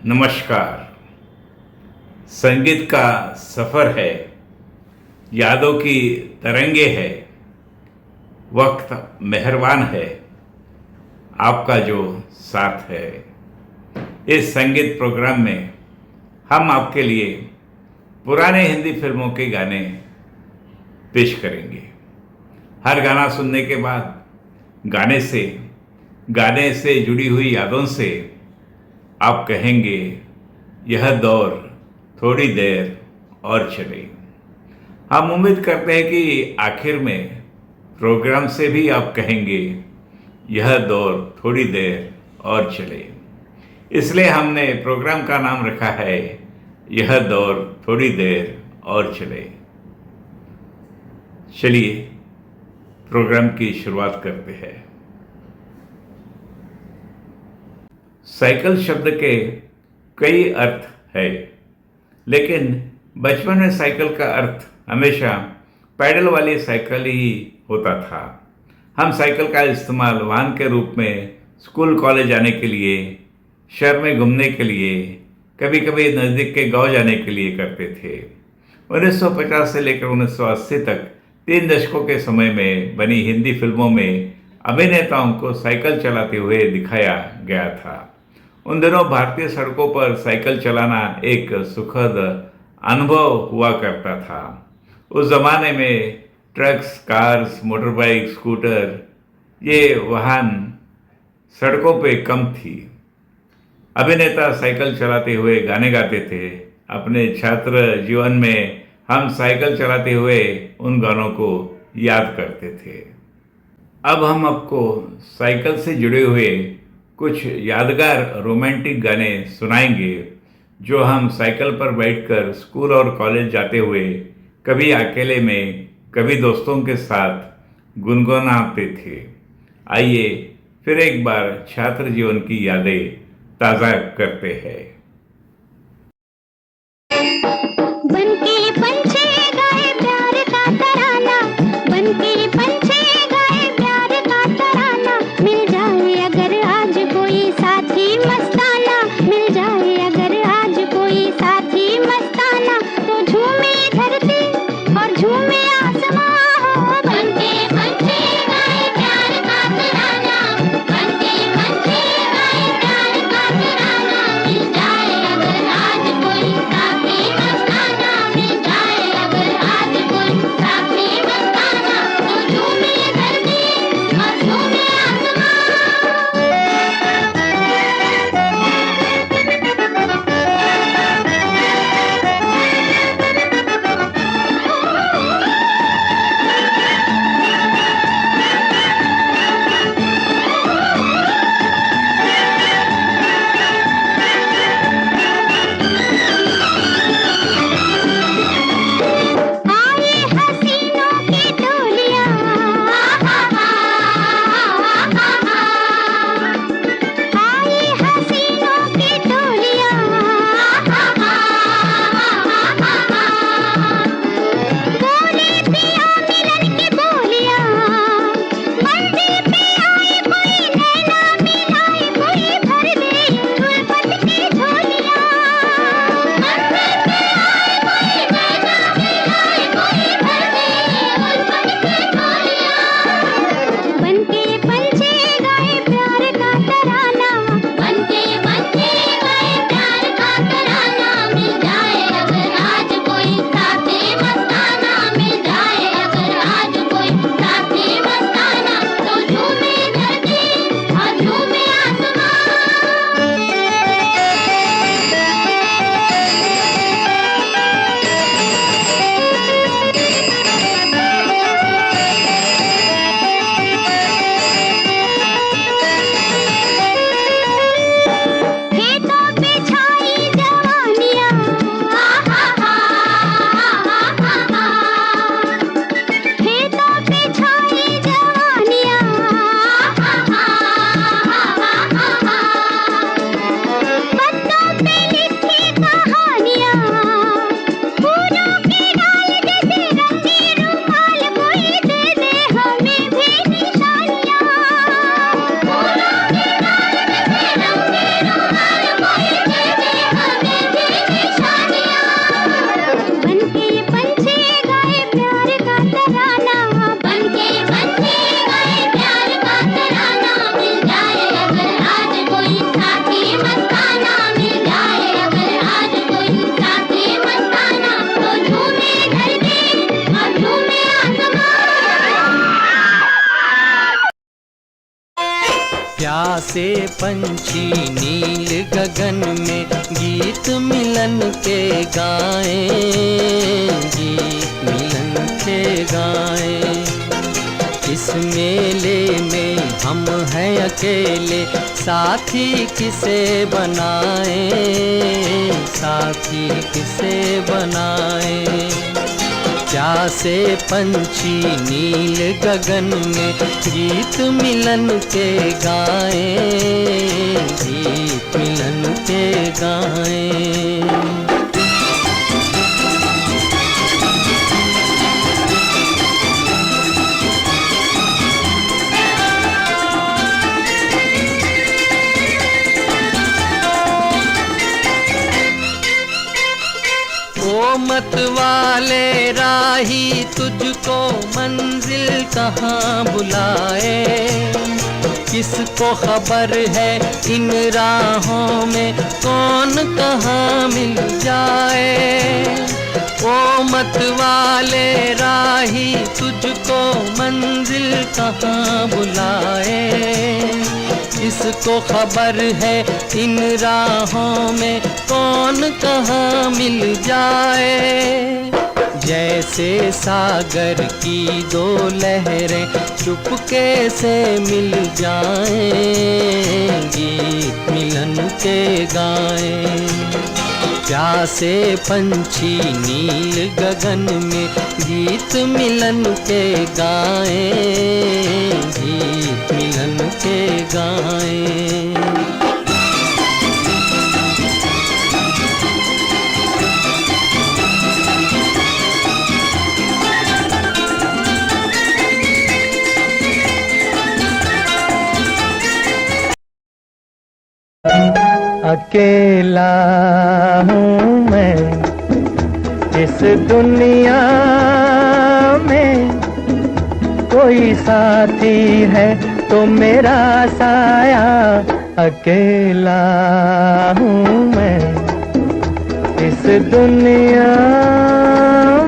नमस्कार। संगीत का सफ़र है, यादों की तरंगे है, वक्त मेहरबान है, आपका जो साथ है। इस संगीत प्रोग्राम में हम आपके लिए पुराने हिंदी फिल्मों के गाने पेश करेंगे। हर गाना सुनने के बाद गाने से जुड़ी हुई यादों से आप कहेंगे, यह दौर थोड़ी देर और चले। हम उम्मीद करते हैं कि आखिर में प्रोग्राम से भी आप कहेंगे, यह दौर थोड़ी देर और चले। इसलिए हमने प्रोग्राम का नाम रखा है, यह दौर थोड़ी देर और चले। चलिए प्रोग्राम की शुरुआत करते हैं। साइकिल शब्द के कई अर्थ है, लेकिन बचपन में साइकिल का अर्थ हमेशा पैडल वाली साइकिल ही होता था। हम साइकिल का इस्तेमाल वाहन के रूप में स्कूल कॉलेज जाने के लिए, शहर में घूमने के लिए, कभी कभी नज़दीक के गांव जाने के लिए करते थे। 1950 से लेकर 1980 तक 3 दशकों के समय में बनी हिंदी फिल्मों में अभिनेताओं को साइकिल चलाते हुए दिखाया गया था। उन दिनों भारतीय सड़कों पर साइकिल चलाना एक सुखद अनुभव हुआ करता था। उस जमाने में ट्रक्स, कार्स, मोटरबाइक, स्कूटर ये वाहन सड़कों पे कम थी। अभिनेता साइकिल चलाते हुए गाने गाते थे। अपने छात्र जीवन में हम साइकिल चलाते हुए उन गानों को याद करते थे। अब हम आपको साइकिल से जुड़े हुए कुछ यादगार रोमांटिक गाने सुनाएंगे, जो हम साइकिल पर बैठकर स्कूल और कॉलेज जाते हुए कभी अकेले में, कभी दोस्तों के साथ गुनगुनाते थे। आइए फिर एक बार छात्र जीवन की यादें ताज़ा करते हैं। बनके पंछी गाए प्यार का तराना, बनके पंछी गाए प्यार का तराना। मिल जाए अगर आज कोई साथी मस्ताना, मिल जाए अगर आज कोई साथी मस्ताना, तो झूमे धरती और झूमे आसमां हो। बनके पंछी गाए प्यार का तराना, बनके पंछी गाए प्यार का तराना। मिल जाए प्यासे पंछी नील गगन में गीत मिलन के गाएं, गीत मिलन के गाएं। इस मेले में हम हैं अकेले, साथी किसे बनाएं, साथी किसे बनाएं। प्यासे पंछी नील गगन में गीत मिलन के गाएं, गीत मिलन के गाएं। ओ मत वाले राही तुझको मंजिल कहाँ बुलाए, किसको खबर है इन राहों में कौन कहाँ मिल जाए। ओ मत वाले राही तुझको मंजिल कहाँ बुलाए, किसको खबर है इन राहों में कौन कहाँ मिल जाए। जैसे सागर की दो लहरें चुपके से मिल जाएं, गीत मिलन के गाएं। प्यासे पंछी नील गगन में गीत मिलन के गाएं, गीत मिलन के गाएं। अकेला हूँ मैं इस दुनिया में, कोई साथी है तो मेरा साया। अकेला हूँ मैं इस दुनिया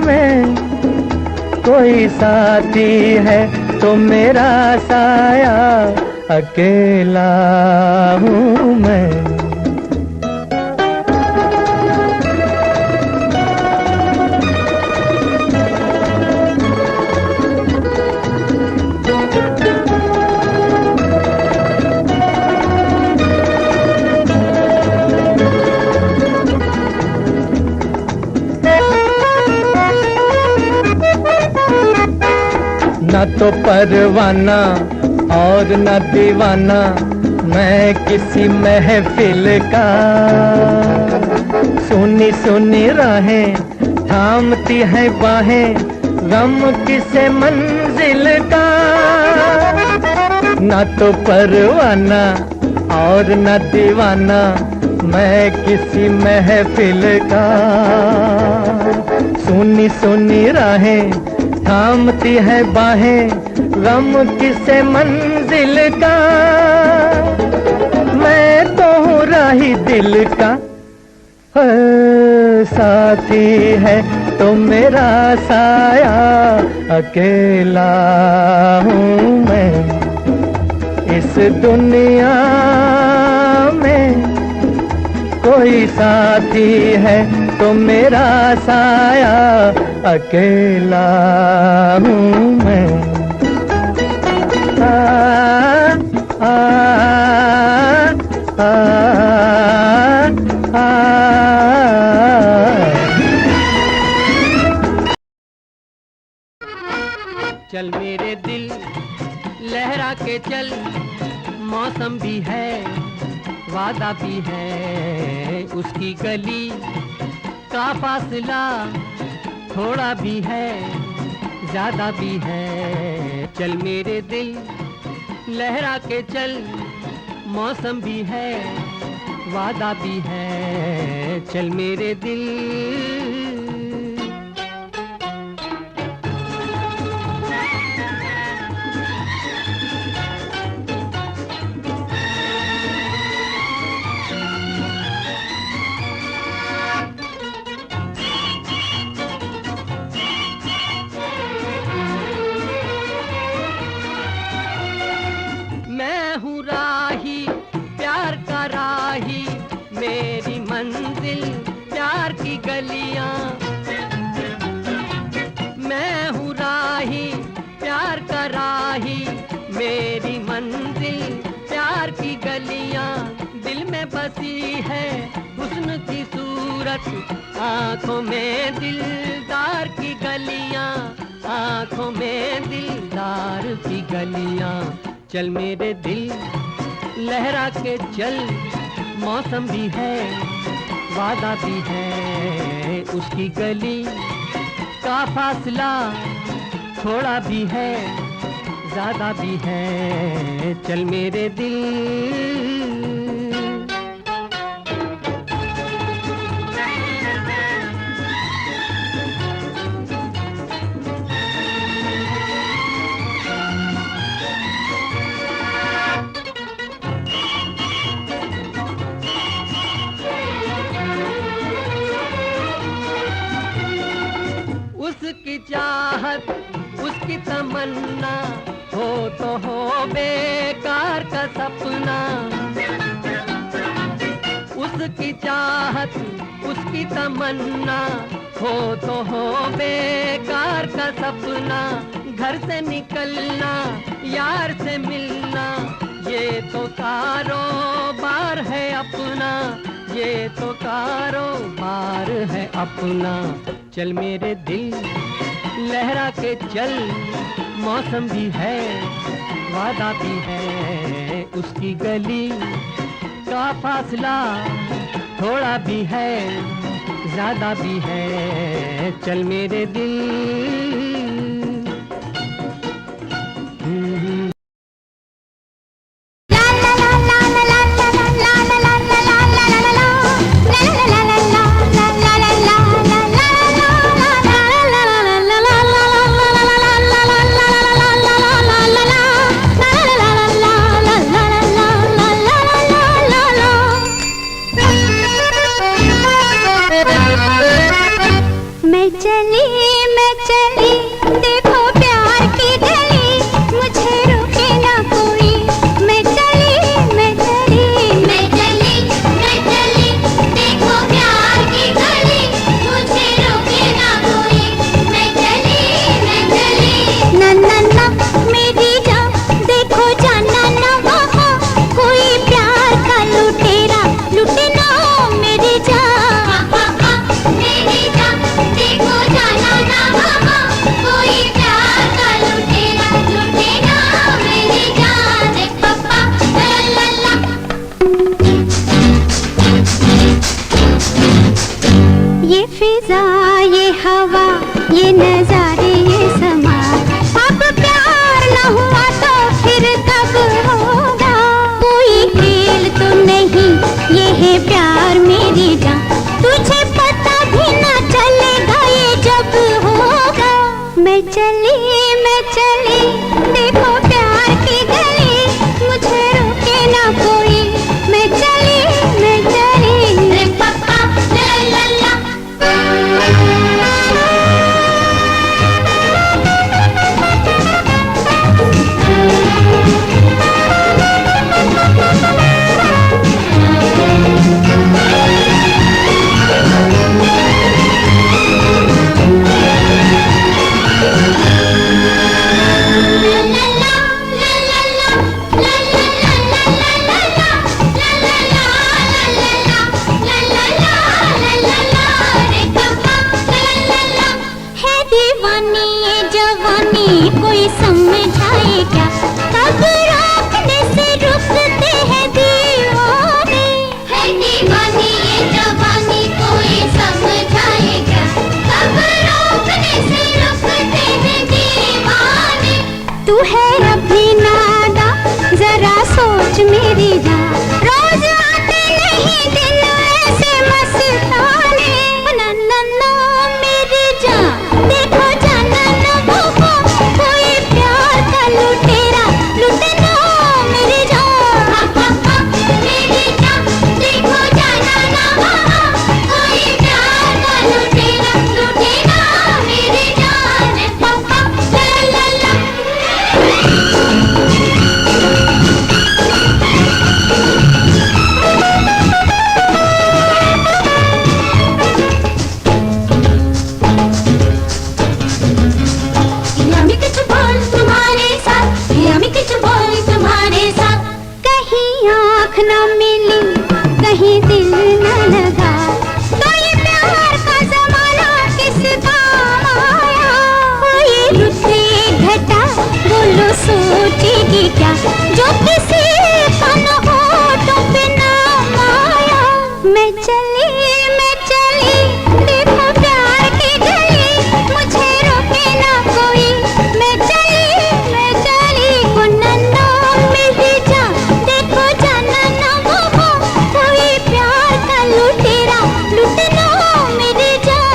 में, कोई साथी है तो मेरा साया। अकेला हूँ मैं। न तो परवाना और न दीवाना मैं किसी महफिल का, सुनी सुनी राहें थामती है बाहें गम किसे मंजिल का। न तो परवाना और न दीवाना मैं किसी महफिल का, सुनी सुनी राहें थामती है बाहें गम किसे मंजिल का। मैं तो हूँ राही दिल का, साथी है तो मेरा साया। अकेला हूँ मैं इस दुनिया में, कोई साथी है तो मेरा साया। अकेला हूँ मैं। आ, आ, आ, आ, चल मेरे दिल लहरा के चल, मौसम भी है वादा भी है, उसकी गली का फासला थोड़ा भी है ज्यादा भी है। चल मेरे दिल लहरा के चल, मौसम भी है वादा भी है। चल मेरे दिल। मैं हूँ राही दिल प्यार की गलियां दिल में बसी है हुस्न की सूरत आंखों में दिलदार की गलियां आंखों में दिलदार की गलियां चल मेरे दिल लहरा के चल मौसम भी है वादा भी है उसकी गली का फासला थोड़ा भी है ज्यादा भी है चल मेरे दिल उसकी चाहत उसकी तमन्ना हो तो हो बेकार का सपना उसकी चाहत उसकी तमन्ना हो तो हो बेकार का सपना घर से निकलना यार से मिलना ये तो कारोबार है अपना ये तो कारोबार है अपना चल मेरे दिल लहरा के चल मौसम भी है वादा भी है उसकी गली का फासला थोड़ा भी है ज्यादा भी है चल मेरे दिल मैं चली देखो प्यार की गली मुझे रोके ना कोई मैं चली देखो प्यार की गली मुझे रोके ना कोई मैं चली ना ना ना मेरी जान देखो जाना ना वहाँ कोई प्यार का लुटेरा लुटे ना मेरी जान मेरी जान देखो जाना ना वहाँ कोई प्यार का लुटेरा लुटे ना मेरी जान रे पापा ला ला ला ये फिजा ये हवा ये नजारे ये समा अब प्यार न हुआ तो फिर कब होगा कोई खेल तो नहीं ये है प्यार मेरी जान तुझे पता भी ना चलेगा ये जब होगा मैं चली देखो प्यार की गली मुझे रोके ना कोई मैं चली रे पापा ला ला ला ला ला मिलेगी क्या जो किसी का न होठों पे नाम आया। मैं चली देखो प्यार की गली, मुझे रोके ना कोई। मैं चली गुनन्ना मेरी जान, देखो जाना ना वो कोई प्यार का लुटेरा, लुटना मेरी जान।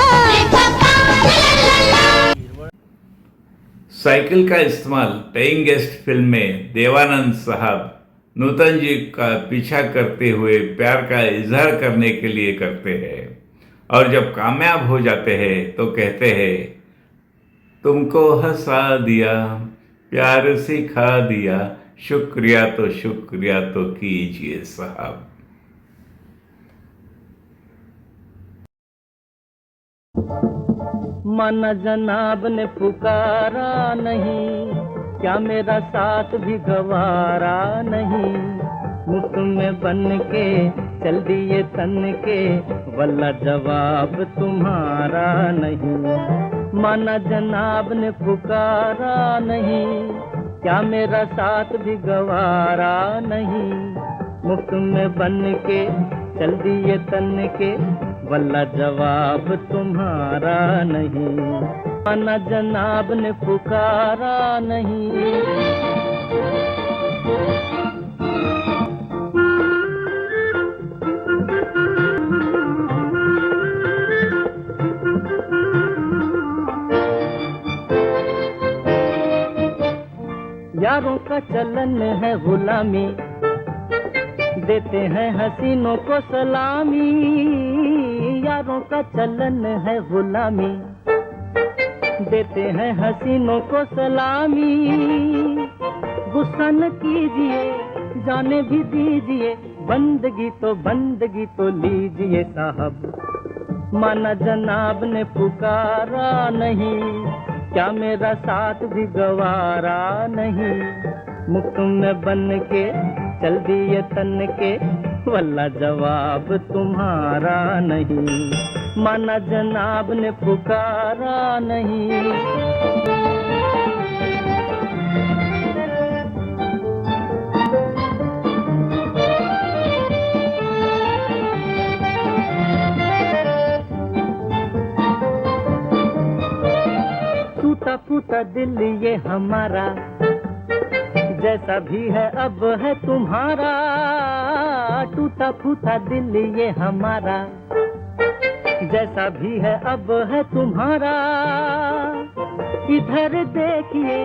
साइकिल का इस्तेमाल पेइंग गेस्ट फिल्म में देवानंद साहब नूतन जी का पीछा करते हुए प्यार का इजहार करने के लिए करते हैं और जब कामयाब हो जाते हैं तो कहते हैं, तुमको हंसा दिया, प्यार सिखा दिया, शुक्रिया तो कीजिए साहब। माना जनाब ने पुकारा नहीं, क्या मेरा साथ भी गवारा नहीं। मुफ्त में बन के चल दिए तन के, वल्ला जवाब तुम्हारा नहीं। माना जनाब ने पुकारा नहीं, क्या मेरा साथ भी गवारा नहीं। मुफ्त में बन के चल दिए तन के, वल्ला जवाब तुम्हारा नहीं। माना जनाब ने पुकारा नहीं। यारों का चलन है गुलामी, देते हैं हसीनों को सलामी। यारों का चलन है गुलामी, देते हैं हसीनों को सलामी। गुस्सा न कीजिए, जाने भी दीजिए, बंदगी तो लीजिए साहब। माना जनाब ने पुकारा नहीं, क्या मेरा साथ भी गवारा नहीं। मुफ्त में बन के चल दिए तन के, वल्ला जवाब तुम्हारा नहीं। माना जनाब ने पुकारा नहीं। टूटा फूटा दिल ये हमारा, जैसा भी है अब है तुम्हारा। टूटा फूटा दिल ये हमारा, जैसा भी है अब है तुम्हारा। इधर देखिए,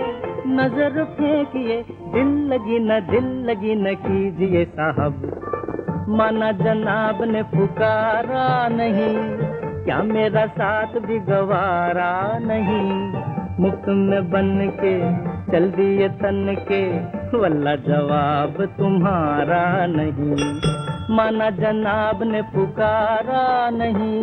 नजर फेंकिए, दिल लगी न कीजिए साहब। माना जनाब ने पुकारा नहीं, क्या मेरा साथ भी गवारा नहीं। मुफ्त में बन के चल दिए तन के, वल्ला जवाब तुम्हारा नहीं। माना जनाब ने पुकारा नहीं।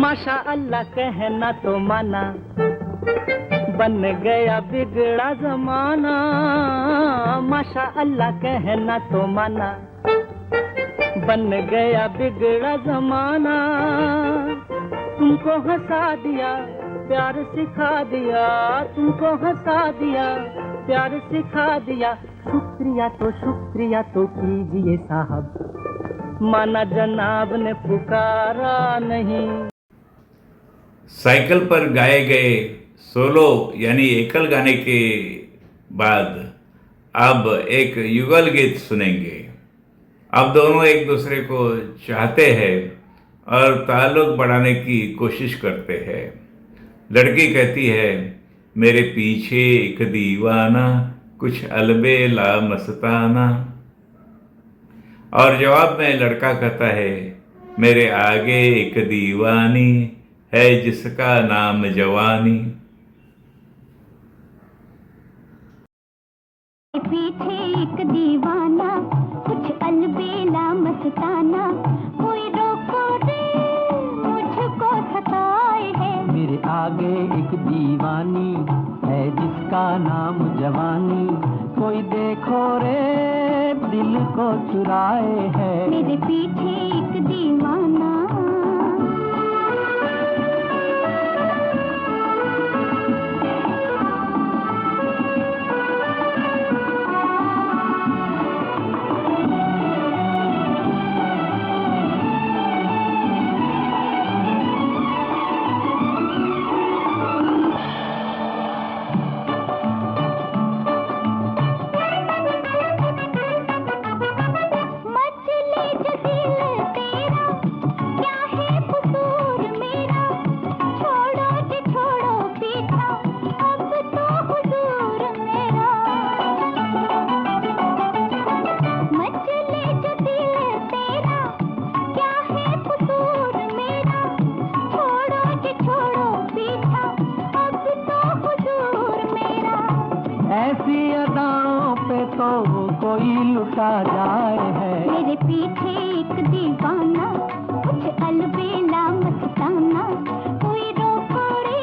माशा अल्लाह कहना तो माना, बन गया बिगड़ा जमाना। माशा अल्लाह कहना तो माना, बन गया बिगड़ा जमाना। तुमको हंसा दिया, प्यार सिखा दिया, तुमको हंसा दिया, प्यार सिखा दिया। शुक्रिया तो कीजिए साहब। माना जनाब ने पुकारा नहीं। साइकिल पर गाए गए सोलो यानी एकल गाने के बाद अब एक युगल गीत सुनेंगे। अब दोनों एक दूसरे को चाहते हैं और ताल्लुक बढ़ाने की कोशिश करते हैं। लड़की कहती है, मेरे पीछे एक दीवाना, कुछ अलबेला मस्ताना। और जवाब में लड़का कहता है, मेरे आगे एक दीवानी है जिसका नाम जवानी। पीछे एक दीवाना, कुछ अलबेला मस्ताना, कोई रोको रे मुझको सताए है। मेरे आगे एक दीवानी है जिसका नाम जवानी, कोई देखो रे दिल को चुराए है। मेरे पीछे एक दीवाना, ऐसी अदाओं पे तो कोई लुटा जाए है। मेरे पीछे एक दीवाना, कुछ अलबेला मस्ताना, कोई रोको रे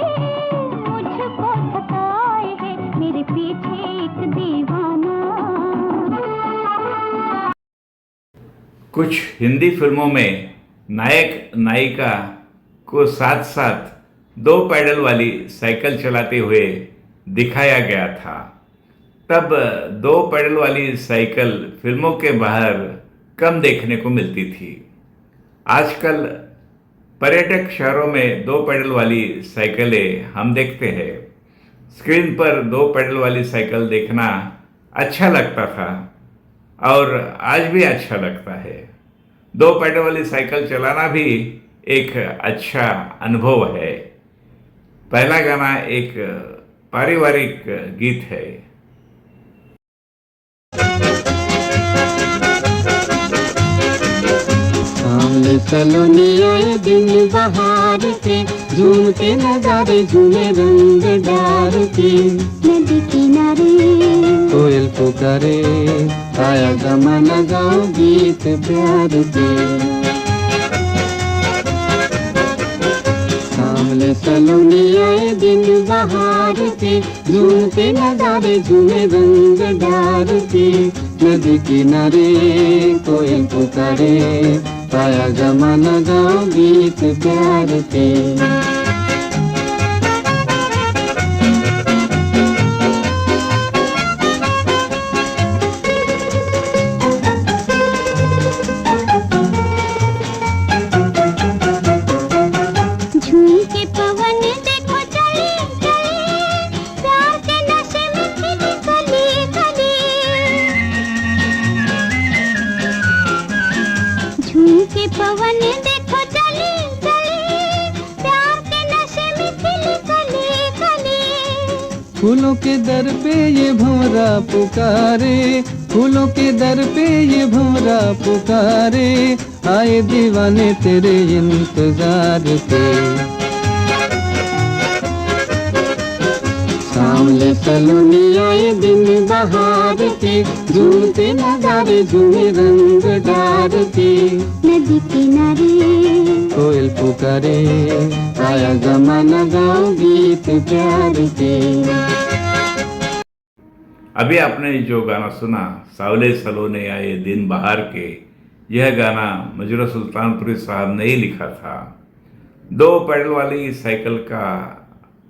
मुझको सताए है। मेरे पीछे एक दीवाना। कुछ हिंदी फिल्मों में नायक नायिका को साथ साथ 2 पैडल वाली साइकिल चलाते हुए दिखाया गया था। तब 2 पैडल वाली साइकिल फिल्मों के बाहर कम देखने को मिलती थी। आजकल पर्यटक शहरों में 2 पैडल वाली साइकिलें हम देखते हैं। स्क्रीन पर 2 पैडल वाली साइकिल देखना अच्छा लगता था और आज भी अच्छा लगता है। 2 पैडल वाली साइकिल चलाना भी एक अच्छा अनुभव है। पहला गाना एक पारिवारिक गीत है। सामने सलोनी आए दिन बहार के, झूमते नजारे झूमे रंग डार के। नदी किनारे कोयल पुकारे, आया जमाना गाओ गीत प्यार के। सामने सलोनी आए दिन बहार के, झूमते नजारे झूमे रंग डार के। नदी किनारे कोयल पुकारे, आया जमाना गाओ गीत प्यार के। झूम के पवन देखो चले चले, प्यार के नशे में खिली कली कली। झूम के पवन देखो चले चले, प्यार के नशे में खिली कली कली। फूलों के दर पे ये भंवरा पुकारे, फूलों के दर पे ये भंवरा पुकारे। आए दीवाने तेरे इंतजार के। सामने सलोनी आए दिन बहार के, झूमते नजारे झूमे रंग डार के। नदी किनारे कोयल पुकारे, आया जमाना गाओ गीत प्यार के। अभी आपने जो गाना सुना, सावले सलोने आए दिन बहार के, यह गाना मजरूह सुल्तानपुरी साहब ने ही लिखा था। 2 पैडल वाली साइकिल का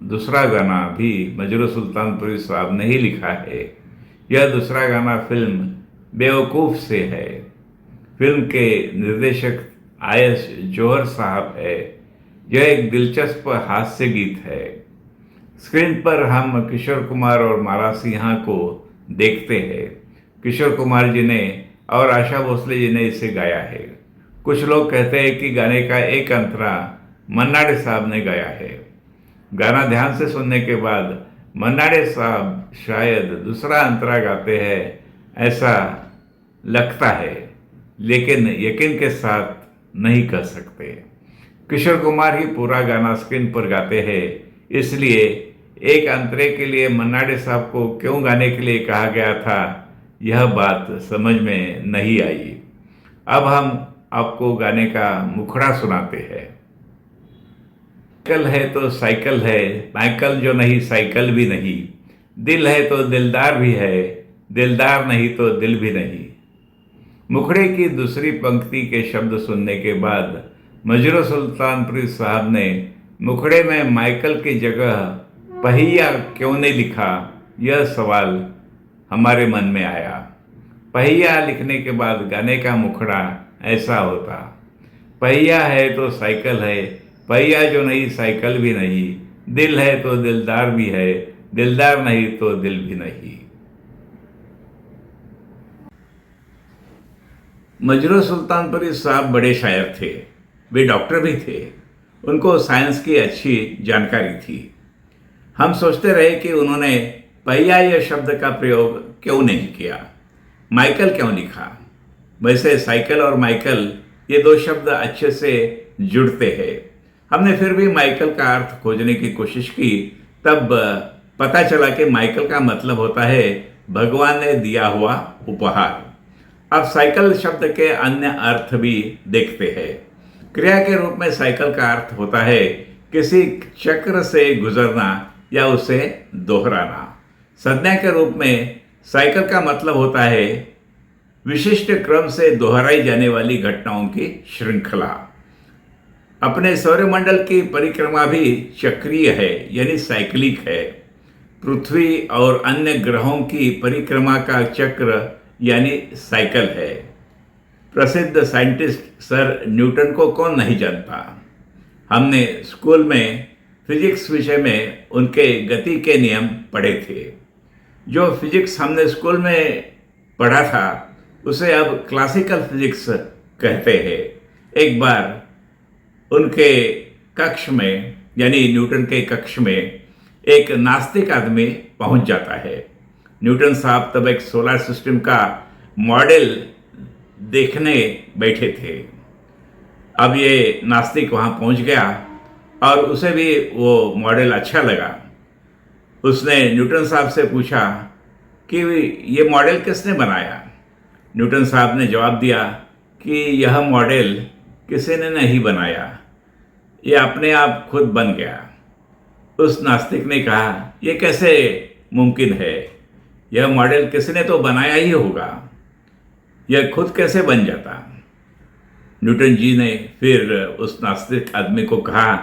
दूसरा गाना भी मजरूह सुल्तानपुरी साहब ने ही लिखा है। यह दूसरा गाना फिल्म बेवकूफ़ से है। फिल्म के निर्देशक आयश जौहर साहब है। यह एक दिलचस्प हास्य गीत है। स्क्रीन पर हम किशोर कुमार और माला सिन्हा को देखते हैं। किशोर कुमार जी ने और आशा भोसले जी ने इसे गाया है। कुछ लोग कहते हैं कि गाने का एक अंतरा मन्ना डे साहब ने गाया है। गाना ध्यान से सुनने के बाद मन्ना डे साहब शायद दूसरा अंतरा गाते हैं, ऐसा लगता है, लेकिन यकीन के साथ नहीं कह सकते। किशोर कुमार ही पूरा गाना स्क्रीन पर गाते हैं, इसलिए एक अंतरे के लिए मन्ना डे साहब को क्यों गाने के लिए कहा गया था, यह बात समझ में नहीं आई। अब हम आपको गाने का मुखड़ा सुनाते हैं। साइकिल है तो साइकिल है, साइकिल जो नहीं साइकिल भी नहीं। दिल है तो दिलदार भी है, दिलदार नहीं तो दिल भी नहीं। मुखड़े की दूसरी पंक्ति के शब्द सुनने के बाद मजरू सुल्तानपुरी साहब ने मुखड़े में माइकल की जगह पहिया क्यों नहीं लिखा, यह सवाल हमारे मन में आया। पहिया लिखने के बाद गाने का मुखड़ा ऐसा होता, पहिया है तो साइकिल है, पहिया जो नहीं साइकिल भी नहीं, दिल है तो दिलदार भी है, दिलदार नहीं तो दिल भी नहीं। मजरू सुल्तानपुरी साहब बड़े शायर थे, वे डॉक्टर भी थे, उनको साइंस की अच्छी जानकारी थी। हम सोचते रहे कि उन्होंने पहिया यह शब्द का प्रयोग क्यों नहीं किया, माइकल क्यों लिखा। वैसे साइकिल और माइकल ये दो शब्द अच्छे से जुड़ते हैं। हमने फिर भी माइकल का अर्थ खोजने की कोशिश की, तब पता चला कि माइकल का मतलब होता है भगवान ने दिया हुआ उपहार। अब साइकिल शब्द के अन्य अर्थ भी देखते हैं। क्रिया के रूप में साइकिल का अर्थ होता है किसी चक्र से गुजरना या उसे दोहराना। संज्ञा के रूप में साइकिल का मतलब होता है विशिष्ट क्रम से दोहराई जाने वाली घटनाओं की श्रृंखला। अपने सौरमंडल की परिक्रमा भी चक्रीय है, यानी साइक्लिक है। पृथ्वी और अन्य ग्रहों की परिक्रमा का चक्र यानी साइकिल है। प्रसिद्ध साइंटिस्ट सर न्यूटन को कौन नहीं जानता। हमने स्कूल में फिजिक्स विषय में उनके गति के नियम पढ़े थे। जो फिजिक्स हमने स्कूल में पढ़ा था उसे अब क्लासिकल फिजिक्स कहते हैं। एक बार उनके कक्ष में यानी न्यूटन के कक्ष में एक नास्तिक आदमी पहुंच जाता है। न्यूटन साहब तब एक सोलर सिस्टम का मॉडल देखने बैठे थे। अब ये नास्तिक वहाँ पहुँच गया और उसे भी वो मॉडल अच्छा लगा। उसने न्यूटन साहब से पूछा कि ये मॉडल किसने बनाया। न्यूटन साहब ने जवाब दिया कि यह मॉडल किसी ने नहीं बनाया, ये अपने आप खुद बन गया। उस नास्तिक ने कहा, ये कैसे मुमकिन है, यह मॉडल किसी ने तो बनाया ही होगा, यह खुद कैसे बन जाता। न्यूटन जी ने फिर उस नास्तिक आदमी को कहा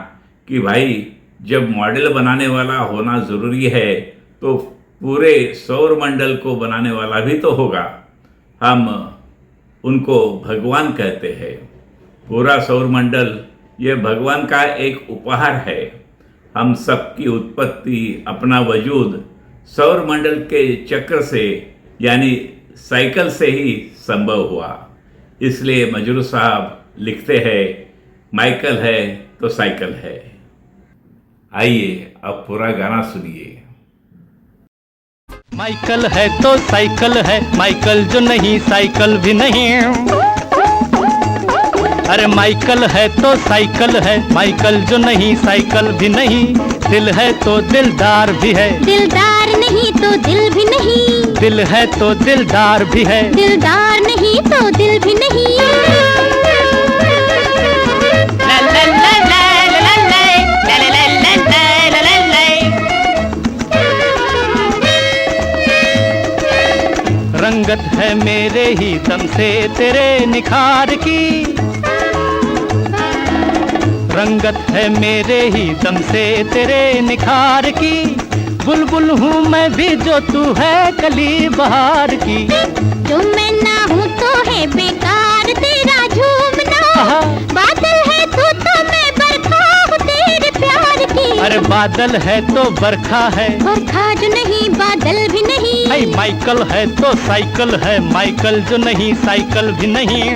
कि भाई जब मॉडल बनाने वाला होना ज़रूरी है तो पूरे सौरमंडल को बनाने वाला भी तो होगा। हम उनको भगवान कहते हैं। पूरा सौरमंडल यह भगवान का एक उपहार है। हम सबकी उत्पत्ति, अपना वजूद सौरमंडल के चक्र से यानी साइकिल से ही संभव हुआ। इसलिए मजरू साहब लिखते हैं माइकल है तो साइकिल है। आइए अब पूरा गाना सुनिए। माइकल है तो साइकिल है, माइकल जो नहीं साइकिल भी नहीं। अरे माइकल है तो साइकिल है, माइकल जो नहीं साइकिल भी नहीं। दिल है तो दिलदार भी है, दिलदार नहीं तो दिल भी नहीं। दिल है तो दिलदार भी है, दिलदार नहीं तो दिल भी नहीं। रंगत है मेरे ही दम से तेरे निखार की। रंगत है मेरे ही दम से तेरे निखार की। बुलबुल हूँ मैं भी जो तू है कली बहार की। जो मैं ना हूँ तो है बेकार तेरा झूमना। बादल है तो मैं बरखा हूँ तेरे प्यार की। अरे बादल है तो बरखा है, बरखा जो नहीं बादल भी नहीं। ऐ माइकल है तो साइकिल है, माइकल जो नहीं साइकिल भी नहीं।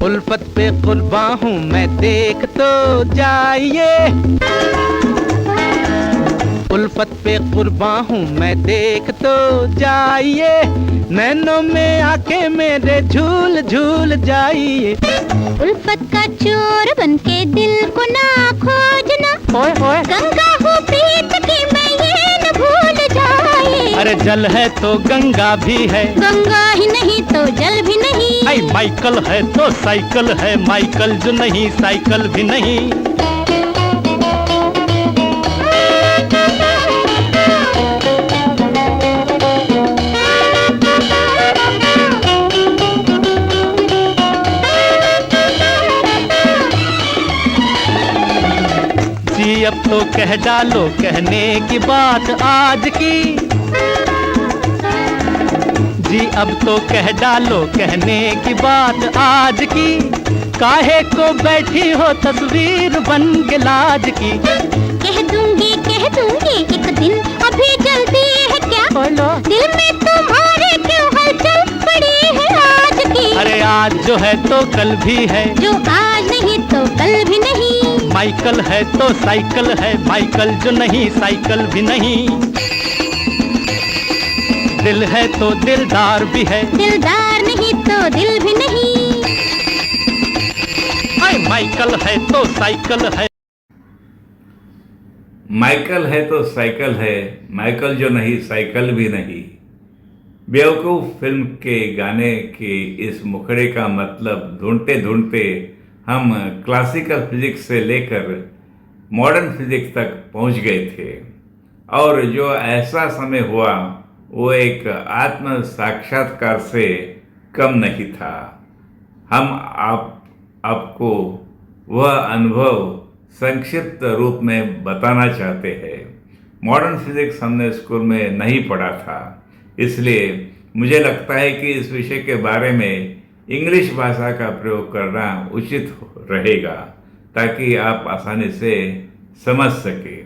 उल्फत पे कुर्बा हूँ मैं देख तो जाइए। उल्फत पे कुर्बा हूँ मैं देख तो जाइए। नैनों में आके मेरे झूल झूल जाइए। उल्फत का चोर बन के दिल को ना खोजना। ओए ओए गंगा हूँ प्रीत की मैं ये न भूल जाए। अरे अरे जल है तो गंगा भी है, गंगा ही नहीं तो जल भी नहीं। आई माइकल है तो साइकिल है, माइकल जो नहीं साइकिल भी नहीं। जी अब तो कह डालो कहने की बात आज की, जी अब तो कह डालो कहने की बात आज की। काहे को बैठी हो तस्वीर बन के लाज की। कह दूंगी एक दिन, अभी जल्दी है क्या? बोलो। दिल में तुम्हारे क्यों हलचल पड़ी है आज की? अरे आज जो है तो कल भी है, जो आज नहीं तो कल भी नहीं। माइकल है तो साइकिल है, माइकल जो नहीं साइकिल भी नहीं। दिल है तो दिलदार भी है, दिलदार नहीं तो दिल भी नहीं। हाय माइकल है तो साइकिल है। माइकल है तो साइकिल है, माइकल जो नहीं साइकिल भी नहीं। बेवकूफ़ फिल्म के गाने के इस मुखड़े का मतलब ढूंढते ढूंढते हम क्लासिकल फिजिक्स से लेकर मॉडर्न फिजिक्स तक पहुंच गए थे, और जो ऐसा समय हुआ वो एक आत्म साक्षात्कार से कम नहीं था। हम आपको वह अनुभव संक्षिप्त रूप में बताना चाहते हैं। मॉडर्न फिजिक्स हमने स्कूल में नहीं पढ़ा था, इसलिए मुझे लगता है कि इस विषय के बारे में इंग्लिश भाषा का प्रयोग करना उचित रहेगा, ताकि आप आसानी से समझ सकें।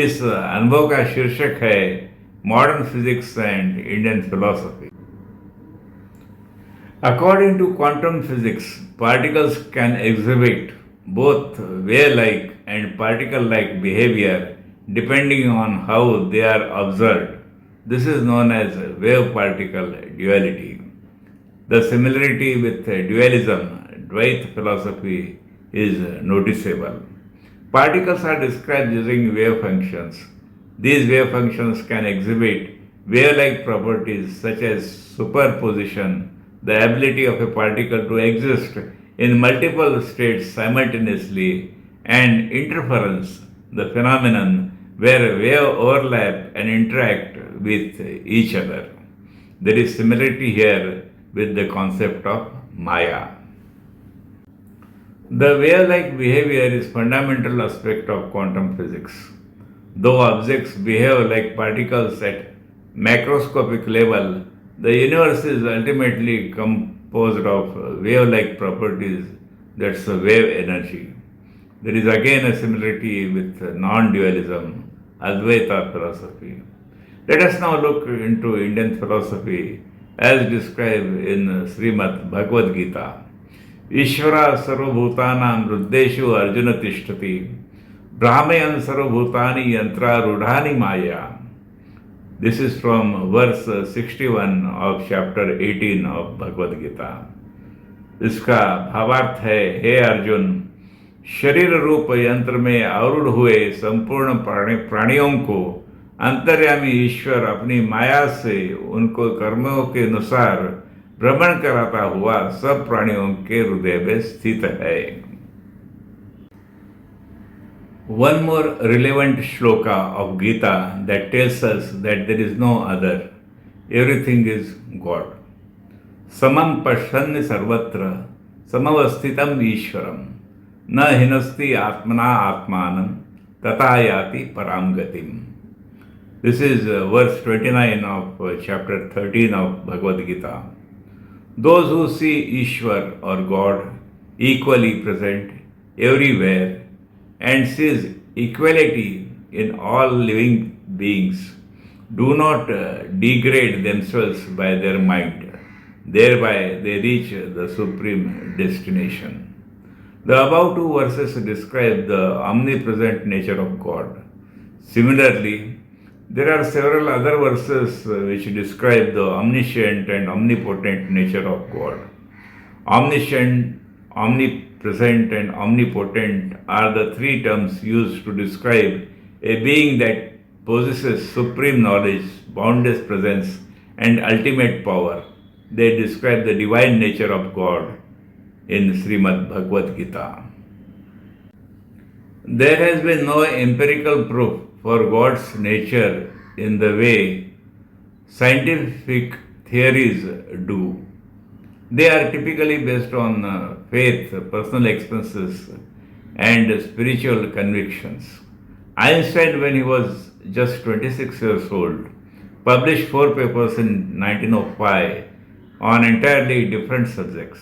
इस अनुभव का शीर्षक है modern physics and Indian philosophy. According to quantum physics, particles can exhibit both wave-like and particle-like behavior depending on how they are observed. This is known as wave-particle duality. The similarity with dualism, Dvaita philosophy, is noticeable. Particles are described using wave functions. These wave functions can exhibit wave-like properties such as superposition, the ability of a particle to exist in multiple states simultaneously, and interference, the phenomenon where waves overlap and interact with each other. There is similarity here with the concept of Maya. The wave-like behavior is fundamental aspect of quantum physics. Though objects behave like particles at macroscopic level, the universe is ultimately composed of wave-like properties, that's wave energy. There is again a similarity with non-dualism, Advaita philosophy. Let us now look into Indian philosophy as described in Srimad Bhagavad Gita. Ishvara sarvabhutanam ruddeshu arjuna tishtati brahmayan sarvabhutani yantra rudhani maya. This is from verse 61 of chapter 18 of Bhagavad Gita. इसका भावार्थ है, हे अर्जुन, शरीर रूप यंत्र में आरूढ़ हुए संपूर्ण प्राणियों को अंतर्यामी ईश्वर अपनी माया से उनको कर्मों के अनुसार भ्रमण कराता हुआ सब प्राणियों के हृदय में स्थित है। One more relevant shloka of Gita that tells us that there is no other, everything is God. Samam pashanni sarvatra samavasthitam ishwaram na hinasti atmana atmanam tatayati param gatim. This is verse 29 of chapter 13 of Bhagavad Gita. Those who see Ishwar or God equally present everywhere and sees equality in all living beings do not degrade themselves by their mind. Thereby they reach the supreme destination. The above two verses describe the omnipresent nature of God. Similarly, there are several other verses which describe the omniscient and omnipotent nature of God. Omniscient, omnipresent and omnipotent are the three terms used to describe a being that possesses supreme knowledge, boundless presence, and ultimate power. They describe the divine nature of God in Srimad Bhagavad Gita. There has been no empirical proof for God's nature in the way scientific theories do. They are typically based on faith, personal experiences, and spiritual convictions. Einstein, when he was just 26 years old, published 4 papers in 1905 on entirely different subjects.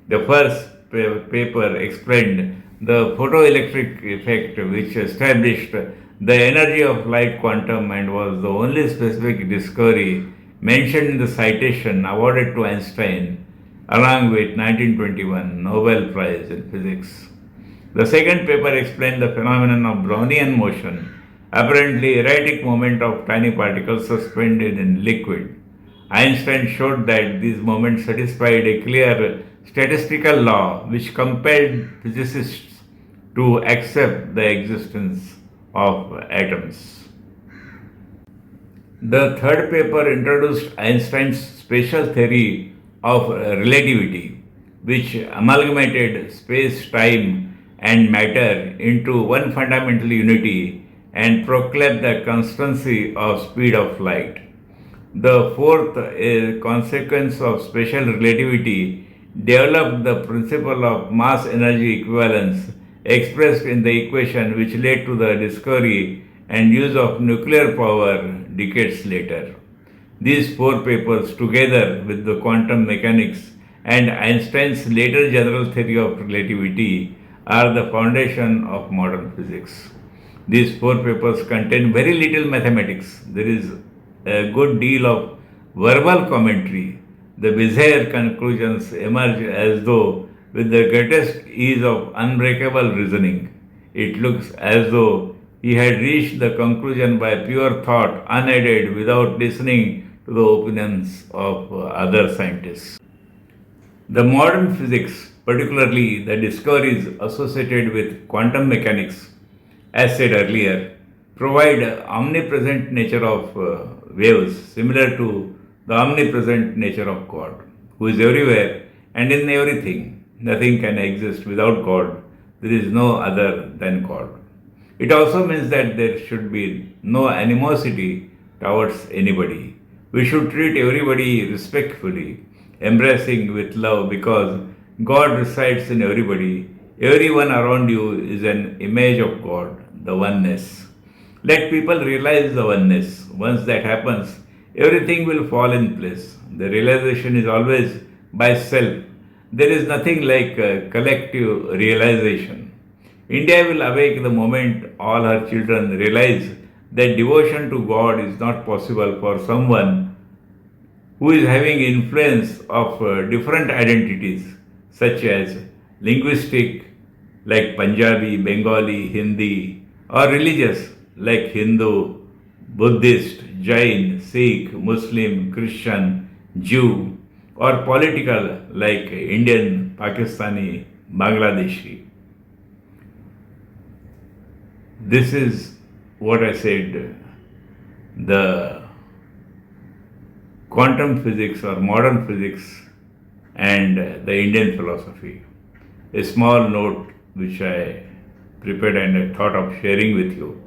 The first paper explained the photoelectric effect, which established the energy of light quantum and was the only specific discovery mentioned in the citation awarded to Einstein, along with 1921 Nobel Prize in Physics. The second paper explained the phenomenon of Brownian motion, apparently erratic movement of tiny particles suspended in liquid. Einstein showed that these moments satisfied a clear statistical law which compelled physicists to accept the existence of atoms. The third paper introduced Einstein's special theory of relativity, which amalgamated space, time, and matter into one fundamental unity and proclaimed the constancy of speed of light. The fourth, a consequence of special relativity, developed the principle of mass energy equivalence expressed in the equation which led to the discovery and use of nuclear power decades later. These 4 papers, together with the quantum mechanics and Einstein's later general theory of relativity, are the foundation of modern physics. These 4 papers contain very little mathematics. There is a good deal of verbal commentary. The bizarre conclusions emerge as though with the greatest ease of unbreakable reasoning. It looks as though he had reached the conclusion by pure thought, unaided, without listening to the opinions of other scientists. The modern physics, particularly the discoveries associated with quantum mechanics, as said earlier, provide omnipresent nature of waves similar to the omnipresent nature of God, who is everywhere and in everything. Nothing can exist without God. There is no other than God. It also means that there should be no animosity towards anybody. We should treat everybody respectfully, embracing with love, because God resides in everybody. Everyone around you is an image of God, the oneness. Let people realize the oneness. Once that happens, everything will fall in place. The realization is always by self. There is nothing like collective realization. India will awake the moment all her children realize that devotion to God is not possible for someone who is having influence of different identities, such as linguistic like Punjabi, Bengali, Hindi, or religious like Hindu, Buddhist, Jain, Sikh, Muslim, Christian, Jew, or political like Indian, Pakistani, Bangladeshi. This is what I said, the quantum physics or modern physics and the Indian philosophy. A small note which I prepared and I thought of sharing with you.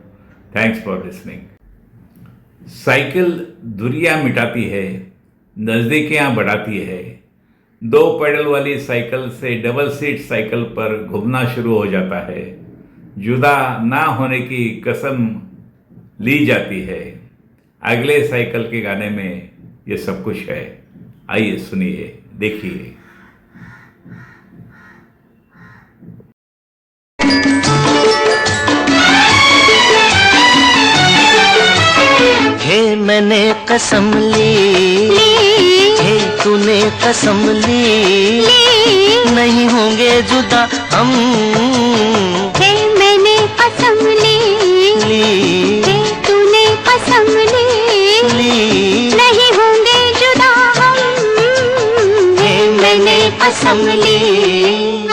Thanks for listening. Cycle दूरियां मिटाती है, नज़दीकियां बढ़ाती है। 2 pedal वाली cycle से double seat cycle पर घूमना शुरू हो जाता है। जुदा ना होने की कसम ली जाती है। अगले साइकिल के गाने में ये सब कुछ है। आइए सुनिए, देखिए। हे मैंने कसम ली, हे तूने कसम ली, नहीं होंगे जुदा हम। हे मैंने कसम ली, हे तूने कसम ली, नहीं होंगे जुदा हम। हे मैंने कसम ली।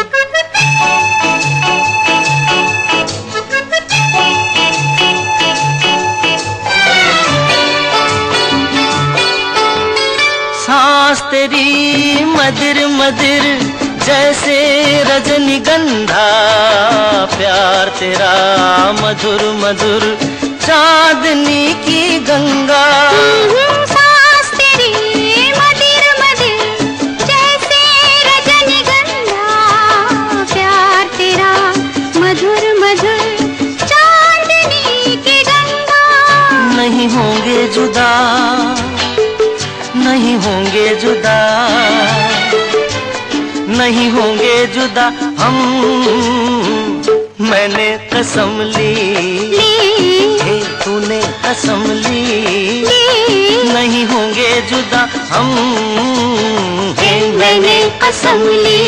जैसे रजनीगंधा, प्यार तेरा मधुर मधुर चांदनी की गंगा। सांस तेरी मदिर मदिर जैसे रजनीगंधा, प्यार तेरा मधुर मधुर चांदनी की गंगा। नहीं होंगे जुदा, नहीं होंगे जुदा, नहीं होंगे जुदा हम, मैंने कसम ली, हे तूने कसम ली, नहीं होंगे जुदा हम, हे मैंने कसम ली।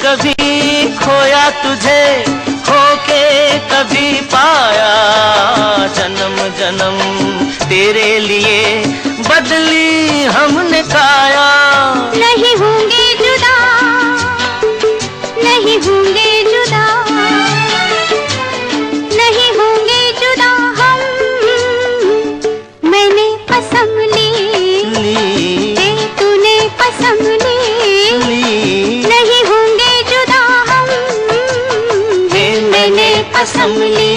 कभी खोया तुझे, खोके कभी पाया, जन्म जन्म तेरे लिए बदली हमने काया। नहीं होंगे जुदा, नहीं होंगे जुदा, नहीं होंगे जुदा हम, मैंने कसम ली, हे तूने कसम ली, नहीं होंगे जुदा हम, हे मैंने कसम ली।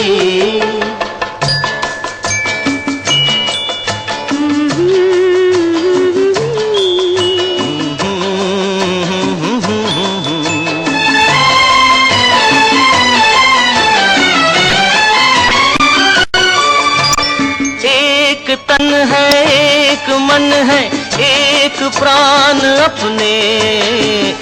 एक तन है, एक मन है, एक प्राण अपने,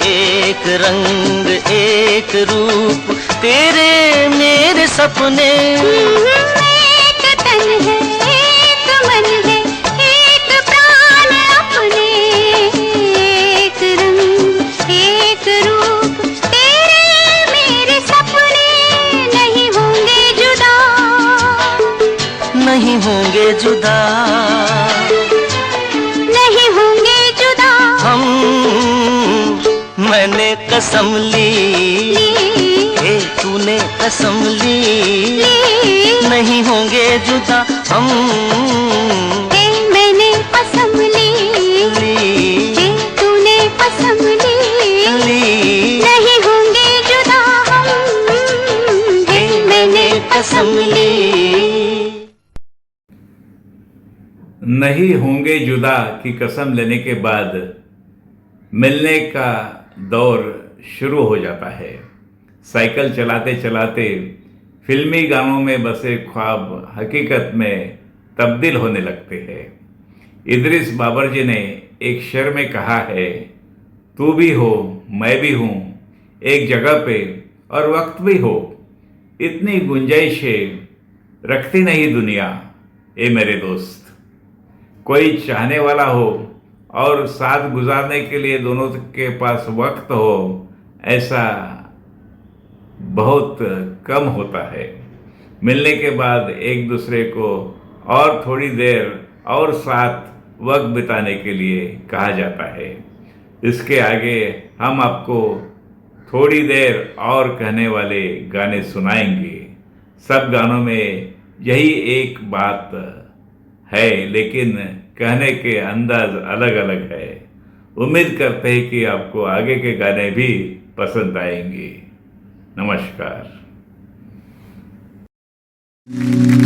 एक रंग एक रूप तेरे मेरे सपने। एक तन है, एक मन है, एक प्राण अपने, एक रंग एक रूप तेरे मेरे सपने। नहीं होंगे जुदा, नहीं होंगे जुदा, नहीं होंगे जुदा हम, मैंने कसम ली, हे तूने कसम ली, नहीं होंगे जुदा हम, हे मैंने कसम ली, हे तूने कसम ली, नहीं होंगे जुदा हम, हे मैंने कसम ली। नहीं होंगे जुदा की कसम लेने के बाद मिलने का दौर शुरू हो जाता है। साइकिल चलाते चलाते फिल्मी गानों में बसे ख्वाब हकीकत में तब्दील होने लगते हैं। इदरीस बाबरजी ने एक शेर में कहा है, तू भी हो मैं भी हूँ एक जगह पे और वक्त भी हो, इतनी गुंजाइशें रखती नहीं दुनिया ए मेरे दोस्त। कोई चाहने वाला हो और साथ गुजारने के लिए दोनों के पास वक्त हो, ऐसा बहुत कम होता है। मिलने के बाद एक दूसरे को और थोड़ी देर और साथ वक्त बिताने के लिए कहा जाता है। इसके आगे हम आपको थोड़ी देर और कहने वाले गाने सुनाएंगे। सब गानों में यही एक बात है, लेकिन कहने के अंदाज अलग अलग है। उम्मीद करते हैं कि आपको आगे के गाने भी पसंद आएंगे। नमस्कार।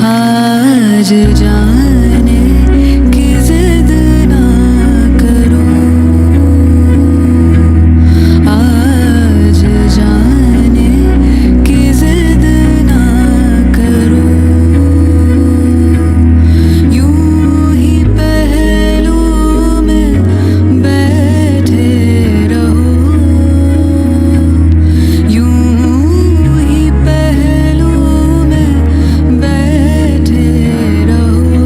आज जाने की जिद ना करो, आज जाने की जिद ना करो, यूं ही पहलू में बैठे रहो, यूं ही पहलू में बैठे रहो।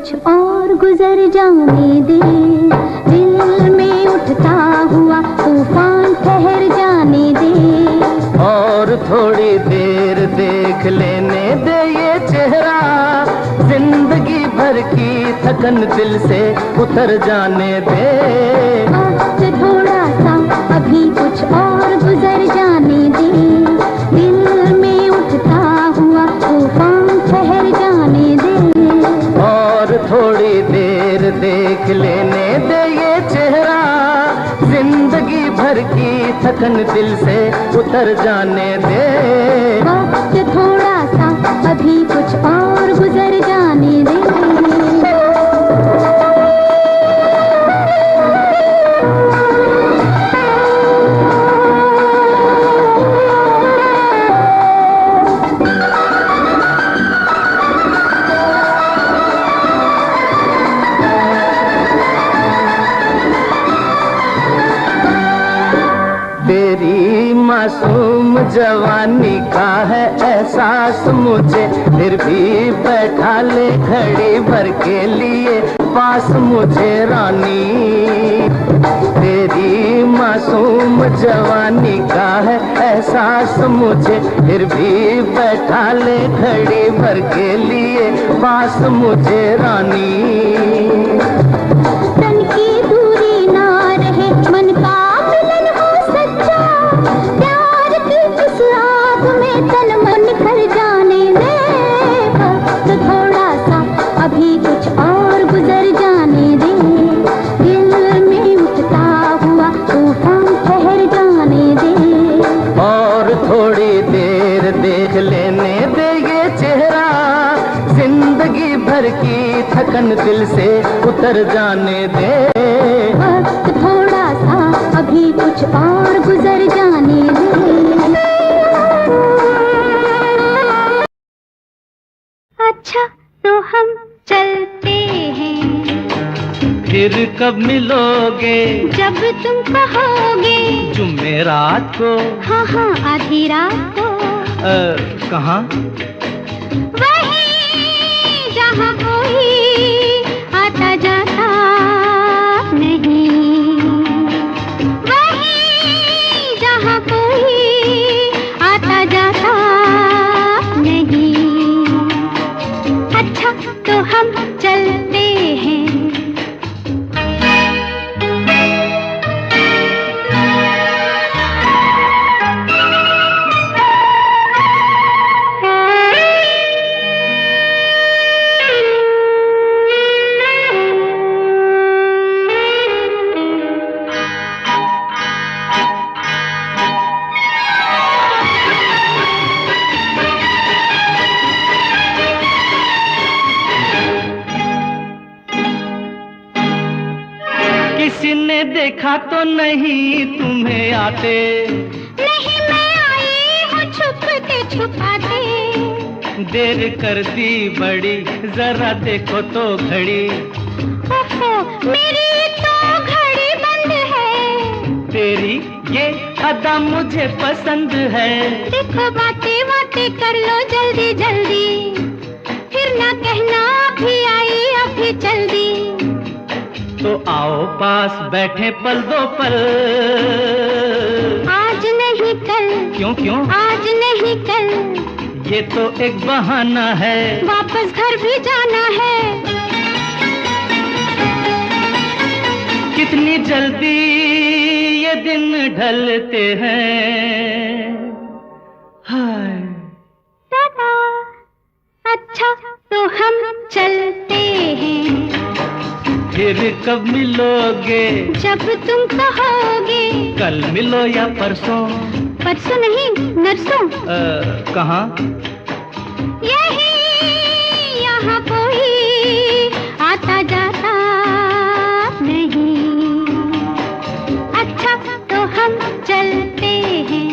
कुछ और गुजर जाने दे, दिल में उठता हुआ तूफान ठहर जाने दे। और थोड़ी देर देख लेने दे ये चेहरा, जिंदगी भर की थकन दिल से उतर जाने दे। वक्त थोड़ा सा अभी कुछ और गुजर जाने दे, दिल में उठता हुआ तूफान ठहर जाने दे। और थोड़ी देर देख लेने दे ये चेहरा, जिंदगी भर की थकन दिल से उतर जाने दे। वक्त थोड़ा सा अभी कुछ और गुजर जाने दे। तेरी मासूम जवानी का है एहसास मुझे, फिर भी बैठा ले घड़ी भर के लिए पास मुझे रानी। तेरी मासूम जवानी का है एहसास मुझे, फिर भी बैठा ले घड़ी भर के लिए पास मुझे रानी। तन की दूरी ना रहे, मन का मिलन हो सच्चा, प्यार की इस आग में तन मन कर जाने दे। वक्त थोड़ा सा अभी कुछ और गुजर जाने दे, दिल में उठता हुआ तूफान ठहर जाने दे। और थोड़ी देर देख लेने दे ये चेहरा, जिंदगी भर की थकन दिल से उतर जाने दे। वक्त थोड़ा सा अभी कुछ और गुजर जाने दे। अच्छा तो हम चलते हैं, फिर कब मिलोगे? जब तुम कहोगे। जुमेरात को? हाँ हाँ आधी रात को। कहाँ? वहीं जहाँ कोई आता जाता नहीं, वहीं जहाँ कोई आता जाता नहीं। अच्छा तो हम चलते हैं। किसी ने देखा तो नहीं तुम्हें आते? नहीं मैं आई हूँ छुपते छुपाते। देर कर दी बड़ी, जरा देखो तो घड़ी। ओहो मेरी तो घड़ी बंद है। तेरी ये अदा मुझे पसंद है। देखो बातें बातें कर लो जल्दी जल्दी, फिर ना कहना अभी आई अभी चल दी। तो आओ पास बैठे पल दो पल। आज नहीं कल। क्यों क्यों? आज नहीं कल। ये तो एक बहाना है, वापस घर भी जाना है। कितनी जल्दी ये दिन ढलते हैं। हाय टाटा। अच्छा तो हम चलते हैं, फिर कब मिलोगे? जब तुम कहोगे। कल मिलो या परसों? परसों नहीं नरसों। कहाँ? यही यहाँ कोई आता जाता नहीं। अच्छा तो हम चलते हैं।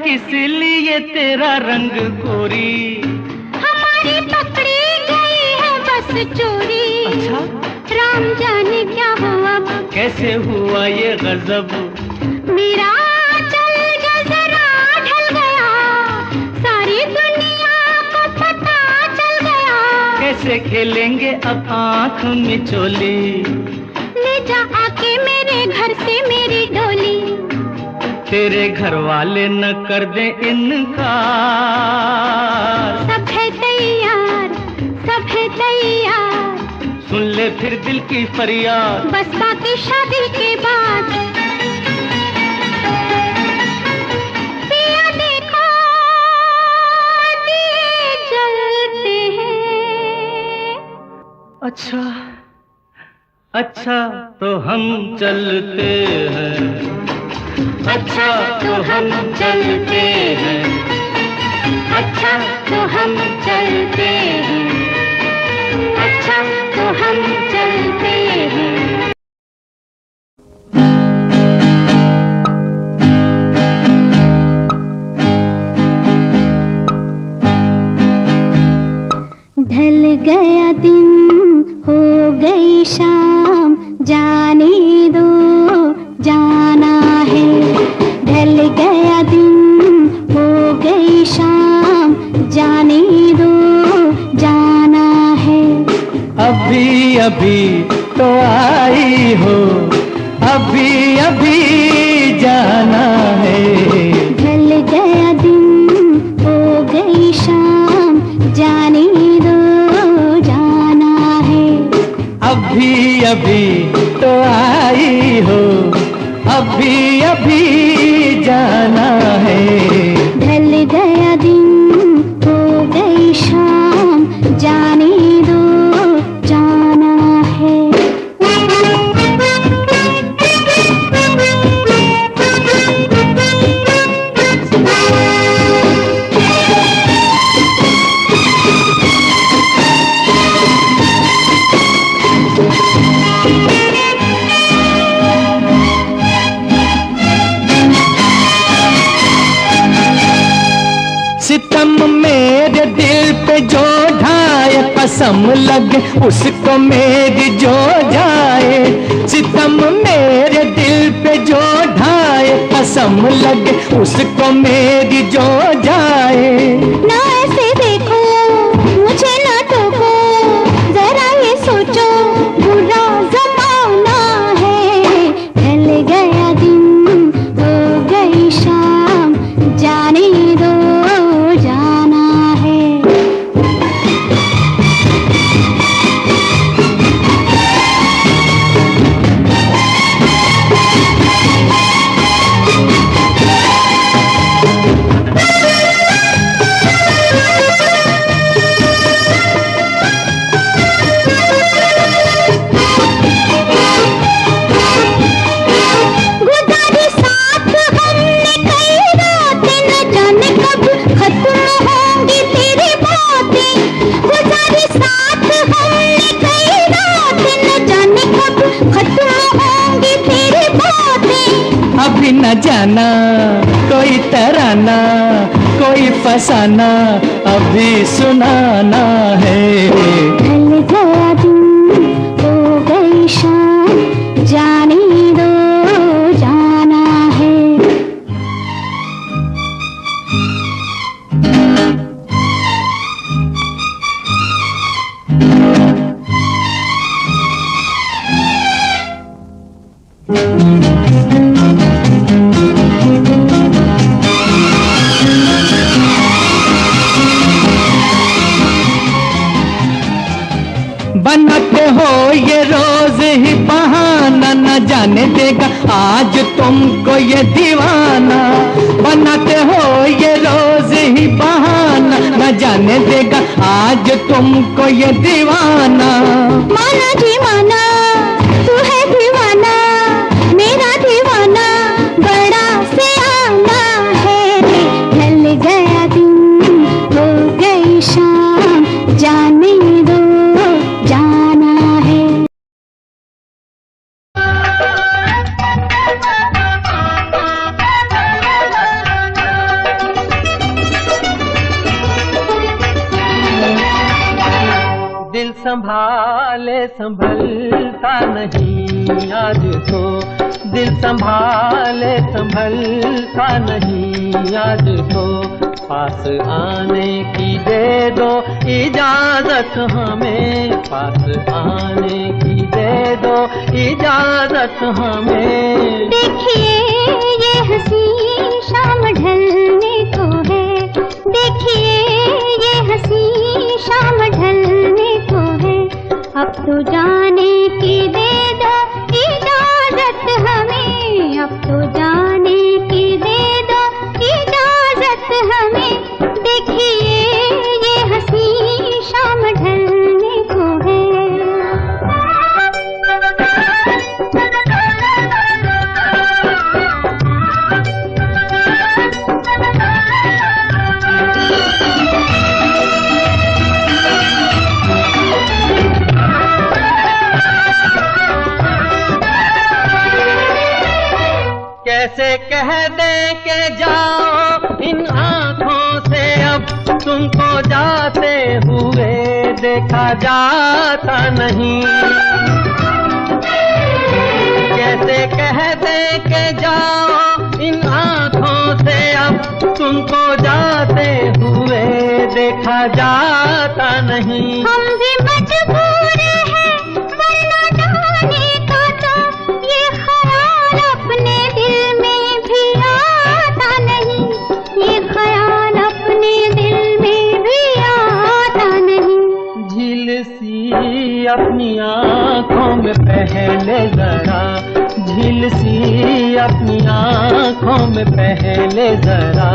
इसलिए तेरा रंग गोरी। हमारी पकड़ी गई है बस चोरी। अच्छा, राम जाने क्या हुआ, कैसे हुआ ये गजब? मेरा चल जो जरा ढल गया, सारी दुनिया को पता चल गया। कैसे खेलेंगे अब आँख मिचोली? ले जा आके मेरे घर से मेरी डोली। तेरे घर वाले न कर दे इनकार। सब है तैयार, सब है तैयार, सुन ले फिर दिल की फरियाद। बस बाकी शादी के बाद। पिया देखो दिए जलते हैं। अच्छा अच्छा तो हम चलते हैं। अच्छा तो हम चलते हैं। अच्छा तो हम चलते हैं। अच्छा तो हम चलते हैं। ढल गया दिन, हो गई शाम, जाने दो जाना है। ढल गया दिन, हो गई शाम, जाने दो जाना है। अभी अभी तो आई हो, अभी अभी जाना है। ढल गया दिन, हो गई शाम, जाने दो जाना है। अभी अभी तो आई हो, अभी अभी जाना है। ढल गया दिन, हो गई शाम, जाने दो जाना है। सितम मेरे दिल पे जो ढाए, कसम लगे उसको मेरी जो जाए। सितम मेरे दिल पे जो ढाए, कसम लगे उसको मेरी जो जाए। ना ऐसे देखो, मुझे ना टोको, जरा ये सोचो बुरा जमाना है। ढल गया दिन, हो गई शाम, जाने दो जाना है। गुजारी साथ हमने कई रातें, न जाने कब खत्म होंगी तेरी बातें। गुजारी साथ हमने कई रातें, न जाने कब खत्म होंगी तेरी बातें। अभी न जाना कोई तराना, कोई फसाना, अभी सुनाना है। ढल गया दिन, हो गई शाम, जाने दो जाना है। बनाते हो ये रोज ही बहाना, न जाने देगा आज तुमको ये दीवाना। बनाते हो ये रोज ही बहाना, न जाने देगा आज तुमको ये दीवाना। माना जी माना, तू है दीवाना, मेरा दीवाना बड़ा सियाना है। ढल गया दिन, हो गई शाम, जाने दो जाना है। संभाले संभलता नहीं आज तो, दिल संभाले संभलता नहीं आज तो। पास आने की दे दो इजाजत हमें, पास आने की दे दो इजाजत हमें। देखिए ये हंसी शाम ढलने को है, देखिए ये हंसी शाम ढलने को है। अब तो जाने की दे दो इजाजत हमें, अब तो जाने की दे दो इजाजत हमें। देखिए ये हंसी शाम ढलने को है। कैसे कह दे के जाओ इन आँखों से अब तुमको जाते हुए देखा जाता नहीं। कैसे कह दे के जाओ इन आँखों से अब तुमको जाते हुए देखा जाता नहीं। हम भी मजबूर हैं वरना जाने का तो ये ख्याल अपने दिल में भी आता नहीं, ये ख्याल अपने दिल में भी आता नहीं। झील सी अपनी आँखों में पहले जरा, झील सी अपनी आँखों में पहले जरा।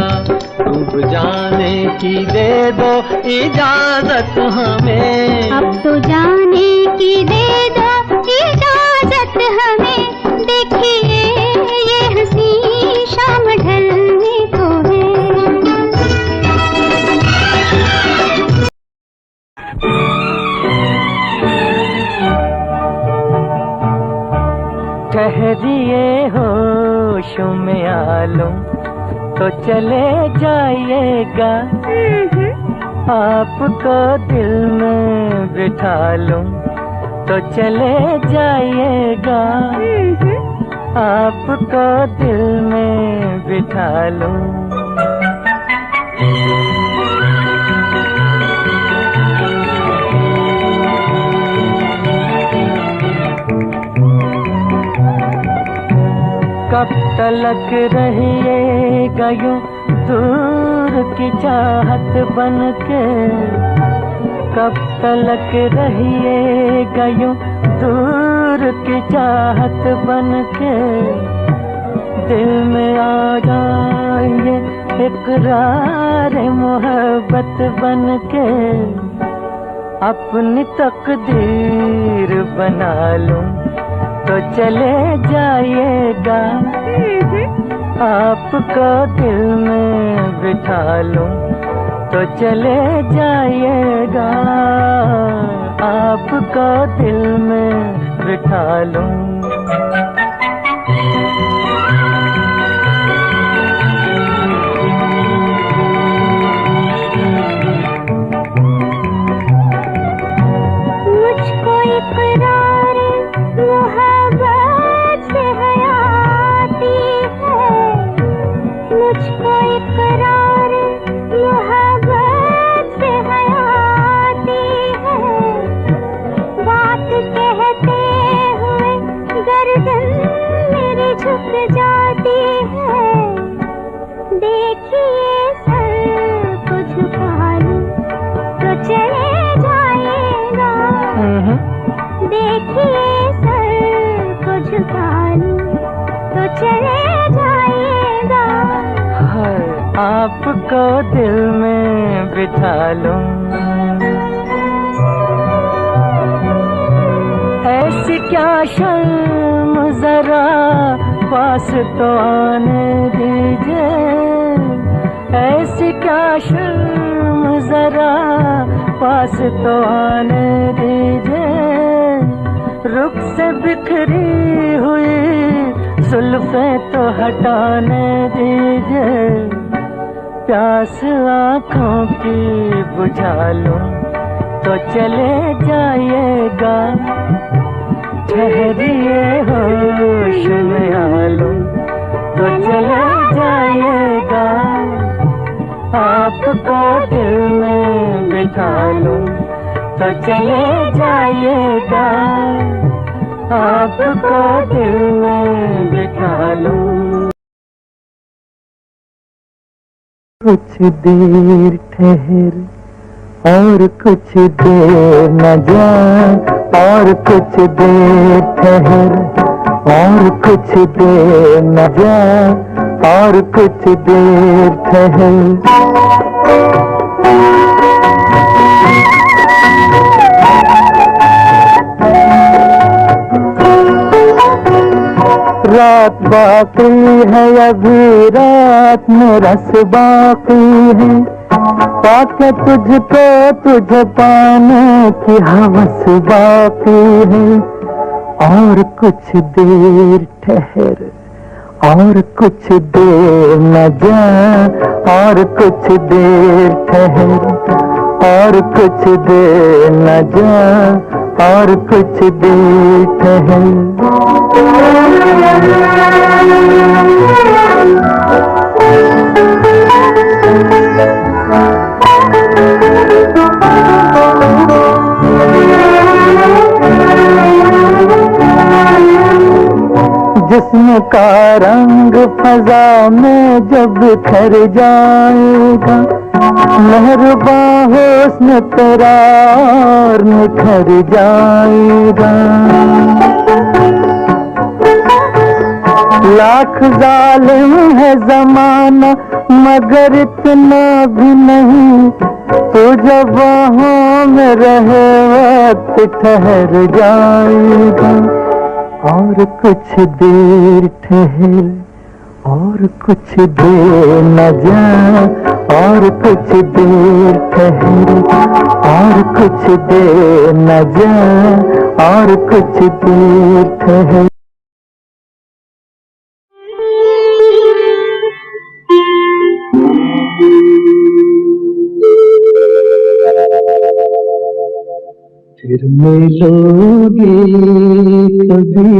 डूब जाने की दे दो इजाजत हमें, अब तो जाने की दे दो इजाजत हमें। देखिए ये हंसी शाम ढलने को ठहरिए होश में आलूं तो चले जाइएगा, आपको दिल में बिठा लूं तो चले जाइएगा, आपको दिल में बिठा लूं। कब तलक रहिएगा यूं दूर की चाहत बनके, कब तलक रहिएगा यूं दूर की चाहत बनके। दिल में आ जाइए इकरार मोहब्बत बनके, अपनी तकदीर बना लूं तो चले जाइएगा, आपको दिल में बिठा लूं तो चले जाइएगा, आपको दिल में बिठा लूं। मुझको इकरार मोहब्बत से हयाती है, मुझको इकरार मोहब्बत से हयाती है। बात कहते हुए गर्दन मेरी झुक जाती है। देखिए सर को झुका लूं तो चले जाएगा, देखिए सर को झुका लूं तो चले जाएगा। हाय आपको दिल में बिठा लूं। ऐसी क्या शर्म जरा पास तो आने दीजिए, ऐसी क्या शर्म जरा पास तो आने दीजिए। रुख से बिखरी हुई जुल्फें तो हटाने दीजिए, प्यास आँखों की बुझा लूं तो चले जाइएगा, ठहरिए होश में आलू तो चले जाइएगा, आपको दिल में बिठा लूं तो चले जाइएगा, आपको दिल में बिठा लूं। कुछ देर ठहर और कुछ देर न जा, और कुछ देर ठहर और कुछ देर न जा, और कुछ देर ठहर। रात बाकी है अभी, रात में रस बाकी है, पाके तुझको तुझे पाने की हवस बाकी है, और कुछ देर ठहर और कुछ देर न जा, और कुछ देर ठहर और कुछ देर न जा, और कुछ देर ठहर। जिस्म का रंग फजा में जब बिखर जाएगा, मेहरबान हुस्न तेरा और निखर जाएगा। लाख जालिम है जमाना मगर इतना भी नहीं, तू जब वहाँ में रहे वक्त ठहर जाएगा, और कुछ देर ठहर और कुछ देर न जा, और कुछ देर ठहर और कुछ देर न जा, और कुछ देर ठहर। फिर मिलोगे कभी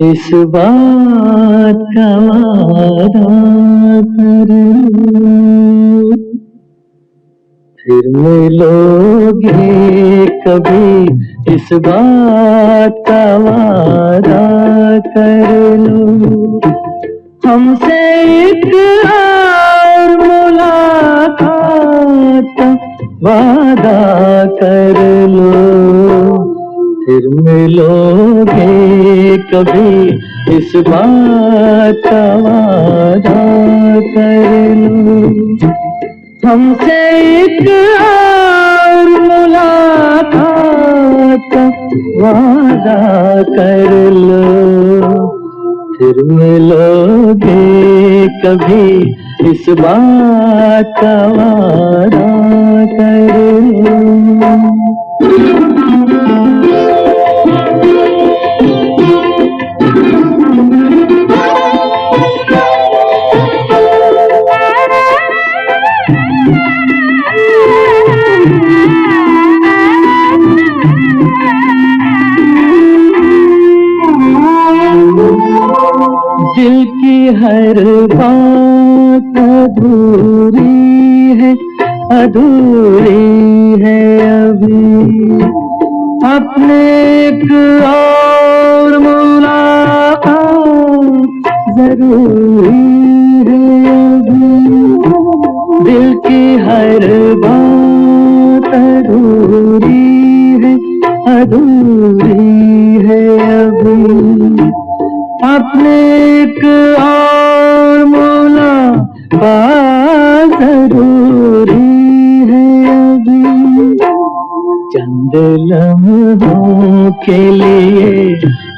इस बात का वादा कर लो, फिर मिलोगे कभी इस बात का वादा कर लो, हमसे एक और मुलाकात वादा कर लो, फिर मिलोगे कभी इस बात का वादा कर लो, हमसे एक और मुलाकात वादा कर लो, फिर मिलोगे कभी इस बात का वादा कर लो। दिल की हर बात अधूरी है, अधूरी है अभी, अपने एक और मुलाकात जरूरी है अभी, दिल की हर बात अधूरी है, अधूरी है अभी, अपने एक और मुलाकात जरूरी है अभी, चंद लम्हों के लिए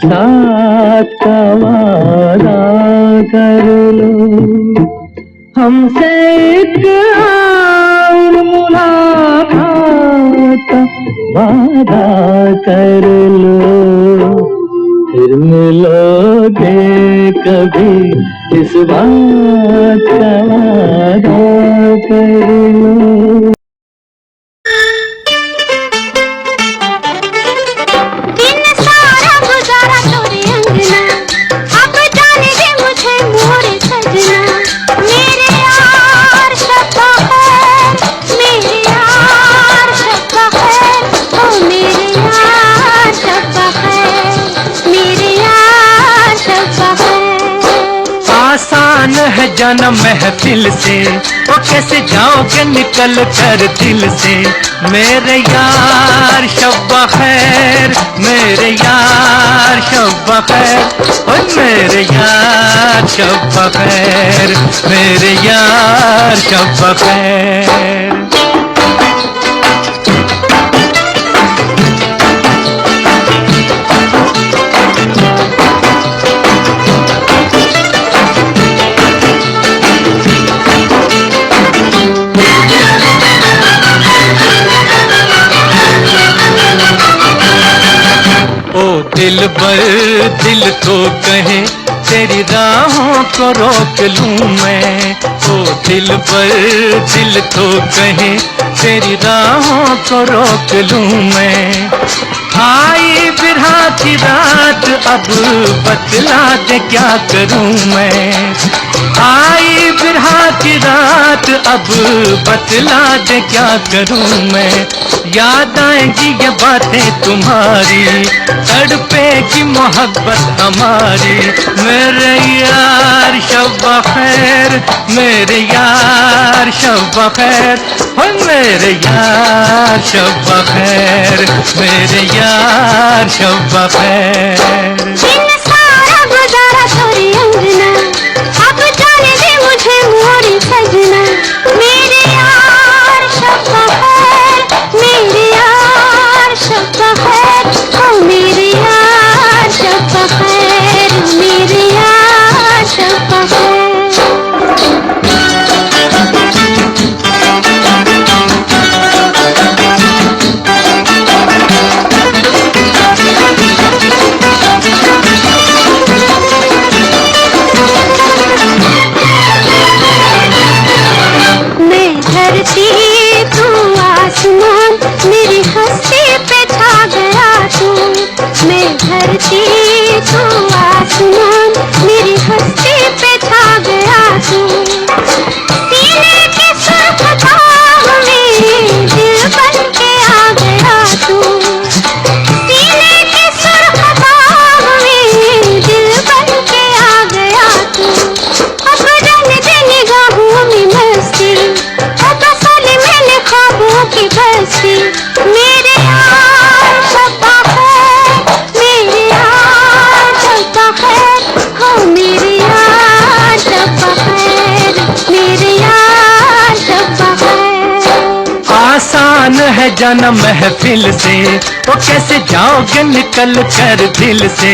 साथ का वादा कर लो, हमसे एक और मुलाकात वादा कर लो, फिर मिलोगे कभी इस बात का वादा कर लो। आसान है जाना महफिल से, ओ कैसे जाओगे निकल कर दिल से। मेरे यार शब्बा खैर, मेरे यार शब्बा खैर, ओ मेरे यार शब्बा खैर, मेरे यार शब्बा खैर। ओ दिल बर दिल तो कहे तेरी राहों को रोक लूं मैं। ओ दिल बर दिल तो कहे तेरी राहों को रोक लूं मैं। आई बिरहा की रात अब बतला दे क्या करूं मैं। आई बिरहा की रात अब बतला दे क्या करूं मैं। याद आएंगी ये बातें तुम्हारी, तड़पेगी मोहब्बत हमारी। मेरे यार शब्बा खैर, मेरे यार शब्बा खैर, हो मेरे यार शब्बा खैर, मेरे यार शब्बा खैर। दिन सारा गुजारा तोरी अंगना, अब जाने दे मुझे मोरी सजना। मेरे यार शब्बा खैर, मेरे यार शब्बा खैर, ओ मेरे यार शब्बा खैर, मेरे यार शब्बा खैर। धरती तू आसमान, मेरी हस्ती पे छा गया तू। मैं धरती तू आसमान, मेरी हस्ती पे छा गया तू। सीने के सुर्ख दाग में दिल बन के आ गया तू। सीने के सुर्ख दाग में दिल बन के आ गया तू। अब रंग दे निगाहों में मस्ती, की बस्ती। मेरे यार शब्बा खैर, मेरे यार शब्बा खैर, हो मेरे यार शब्बा खैर, मेरे यार शब्बा खैर। आसान है जाना महफिल से, ओ कैसे जाओगे निकल कर दिल से।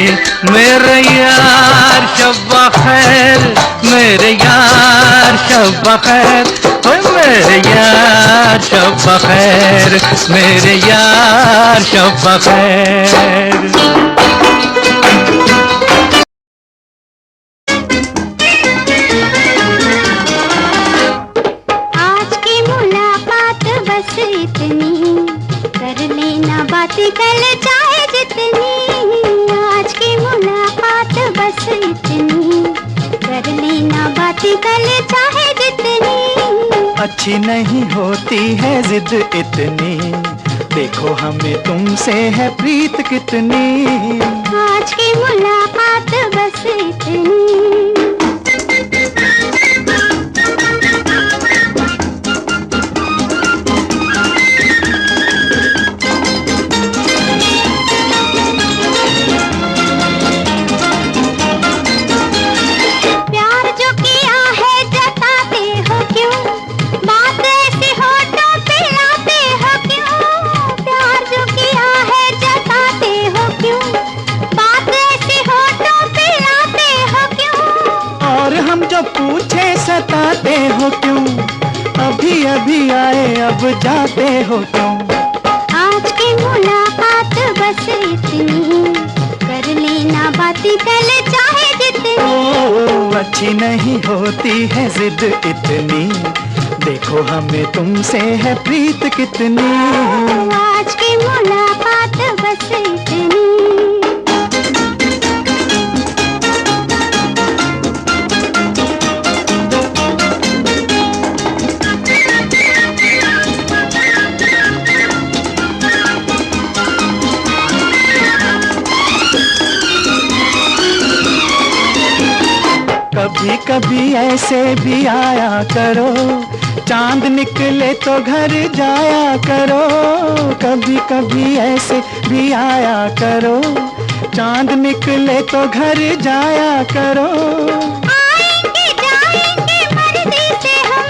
मेरे यार शब्बा खैर, मेरे यार शब्बा खैर, ओ मेरे यार शब्बा खैर, मेरे यार शब्बा खैर। बातें कल चाहे जितनी, आज की मुलाकात बस इतनी। कर लेना बातें कल चाहे जितनी। अच्छी नहीं होती है जिद इतनी, देखो हमें तुमसे है प्रीत कितनी। आज की मुलाकात बस इतनी। पूछे सताते हो क्यों, अभी अभी आए अब जाते हो क्यों। आज की मुलाकात बस इतनी, कर लेना बातें कल चाहे जितनी। ओ अच्छी नहीं होती है जिद इतनी, देखो हमें तुमसे है प्रीत कितनी। आज की मुलाकात बस इतनी। कभी कभी ऐसे भी आया करो, चांद निकले तो घर जाया करो। कभी कभी ऐसे भी आया करो, चांद निकले तो घर जाया करो। आएंगे जाएंगे मर्जी से हम,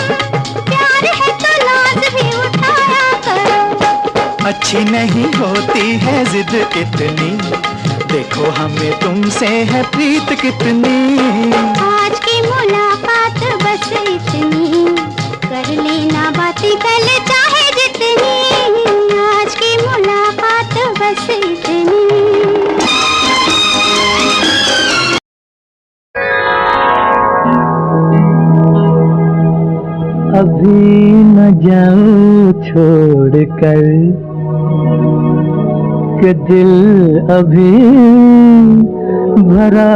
प्यार है तो लाज भी उठाया करो। अच्छी नहीं होती है जिद इतनी, देखो हमें तुमसे है प्रीत कितनी। आज की मुलाकात बस इतनी, कर लेना बातें कल चाहे जितनी। आज की मुलाकात बस इतनी। अभी न जाओ छोड़ कर कि दिल अभी भरा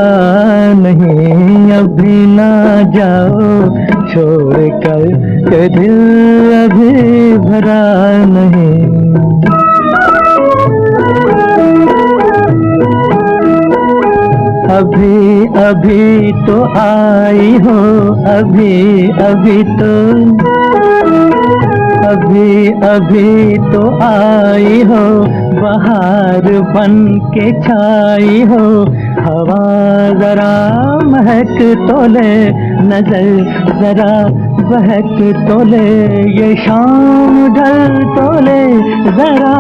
नहीं। अभी न जाओ छोड़ कर कि दिल अभी भरा नहीं। अभी अभी तो आई हो, अभी अभी तो, अभी अभी तो आई हो, बहार बन के छाई हो। हवा जरा महक तो ले, नजर जरा बहक तो ले, ये शाम ढल तो ले जरा,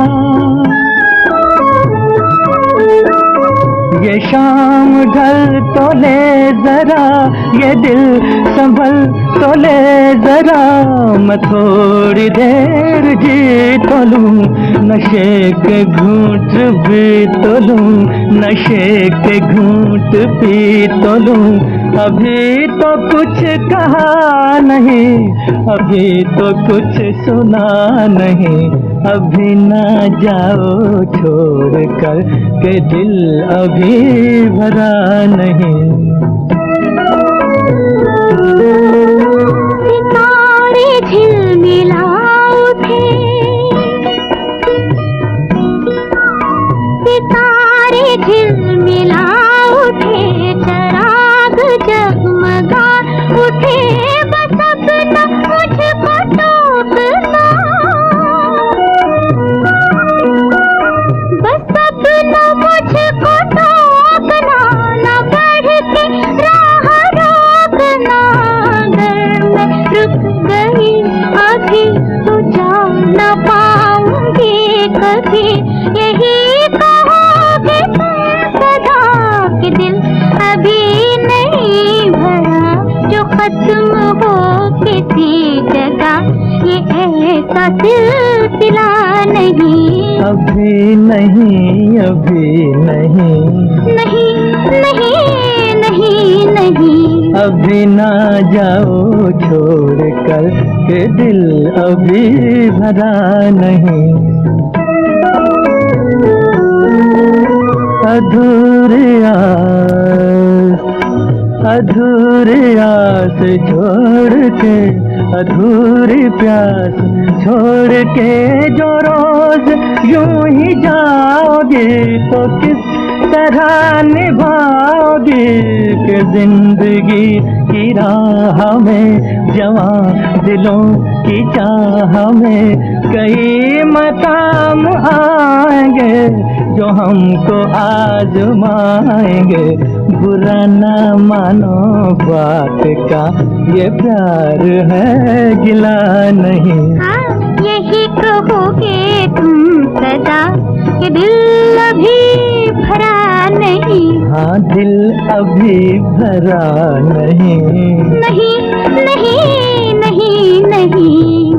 ये शाम ढल तो ले जरा, ये दिल संभल तो ले जरा। मैं थोड़ी देर जी तो लूं, नशे के घूंट भी तो लूं, नशे के घूंट पी तो लूं। अभी तो कुछ कहा नहीं, अभी तो कुछ सुना नहीं। अभी ना जाओ छोड़ कर के दिल अभी भरा नहीं। सितारे झिलमिला उठे, सितारे झिलमिला उठे, चराग जगमगा उठे। बस अपना मुझको टोकना, बस अपना मुझको टोकना, न बढ़ के राह रोकना। अगर मैं रुक गई अभी तो जा न पाऊंगी कभी, यही कहोगे तुम सदा कि दिल अभी नहीं भरा, जो खत्म हो किसी जगह, ये ऐसा सिलसिला नहीं। अभी नहीं, अभी नहीं, नहीं नहीं नहीं नहीं। अभी ना जाओ छोड़ कर के दिल अभी भरा नहीं। अधूरी आस, अधूरी आस छोड़ के, अधूरी प्यास छोड़ के जो रोज यूं ही जाओगे तो किस तरह निभाओगे कि जिंदगी की राह में, जवां दिलों की चाह में कई मकाम आएंगे जो हमको आजमाएंगे। बुरा ना मानो बात का, ये प्यार है गिला नहीं। हाँ यही कहोगे तुम सदा कि दिल अभी भरा नहीं। हाँ दिल अभी भरा नहीं। नहीं नहीं नहीं नहीं।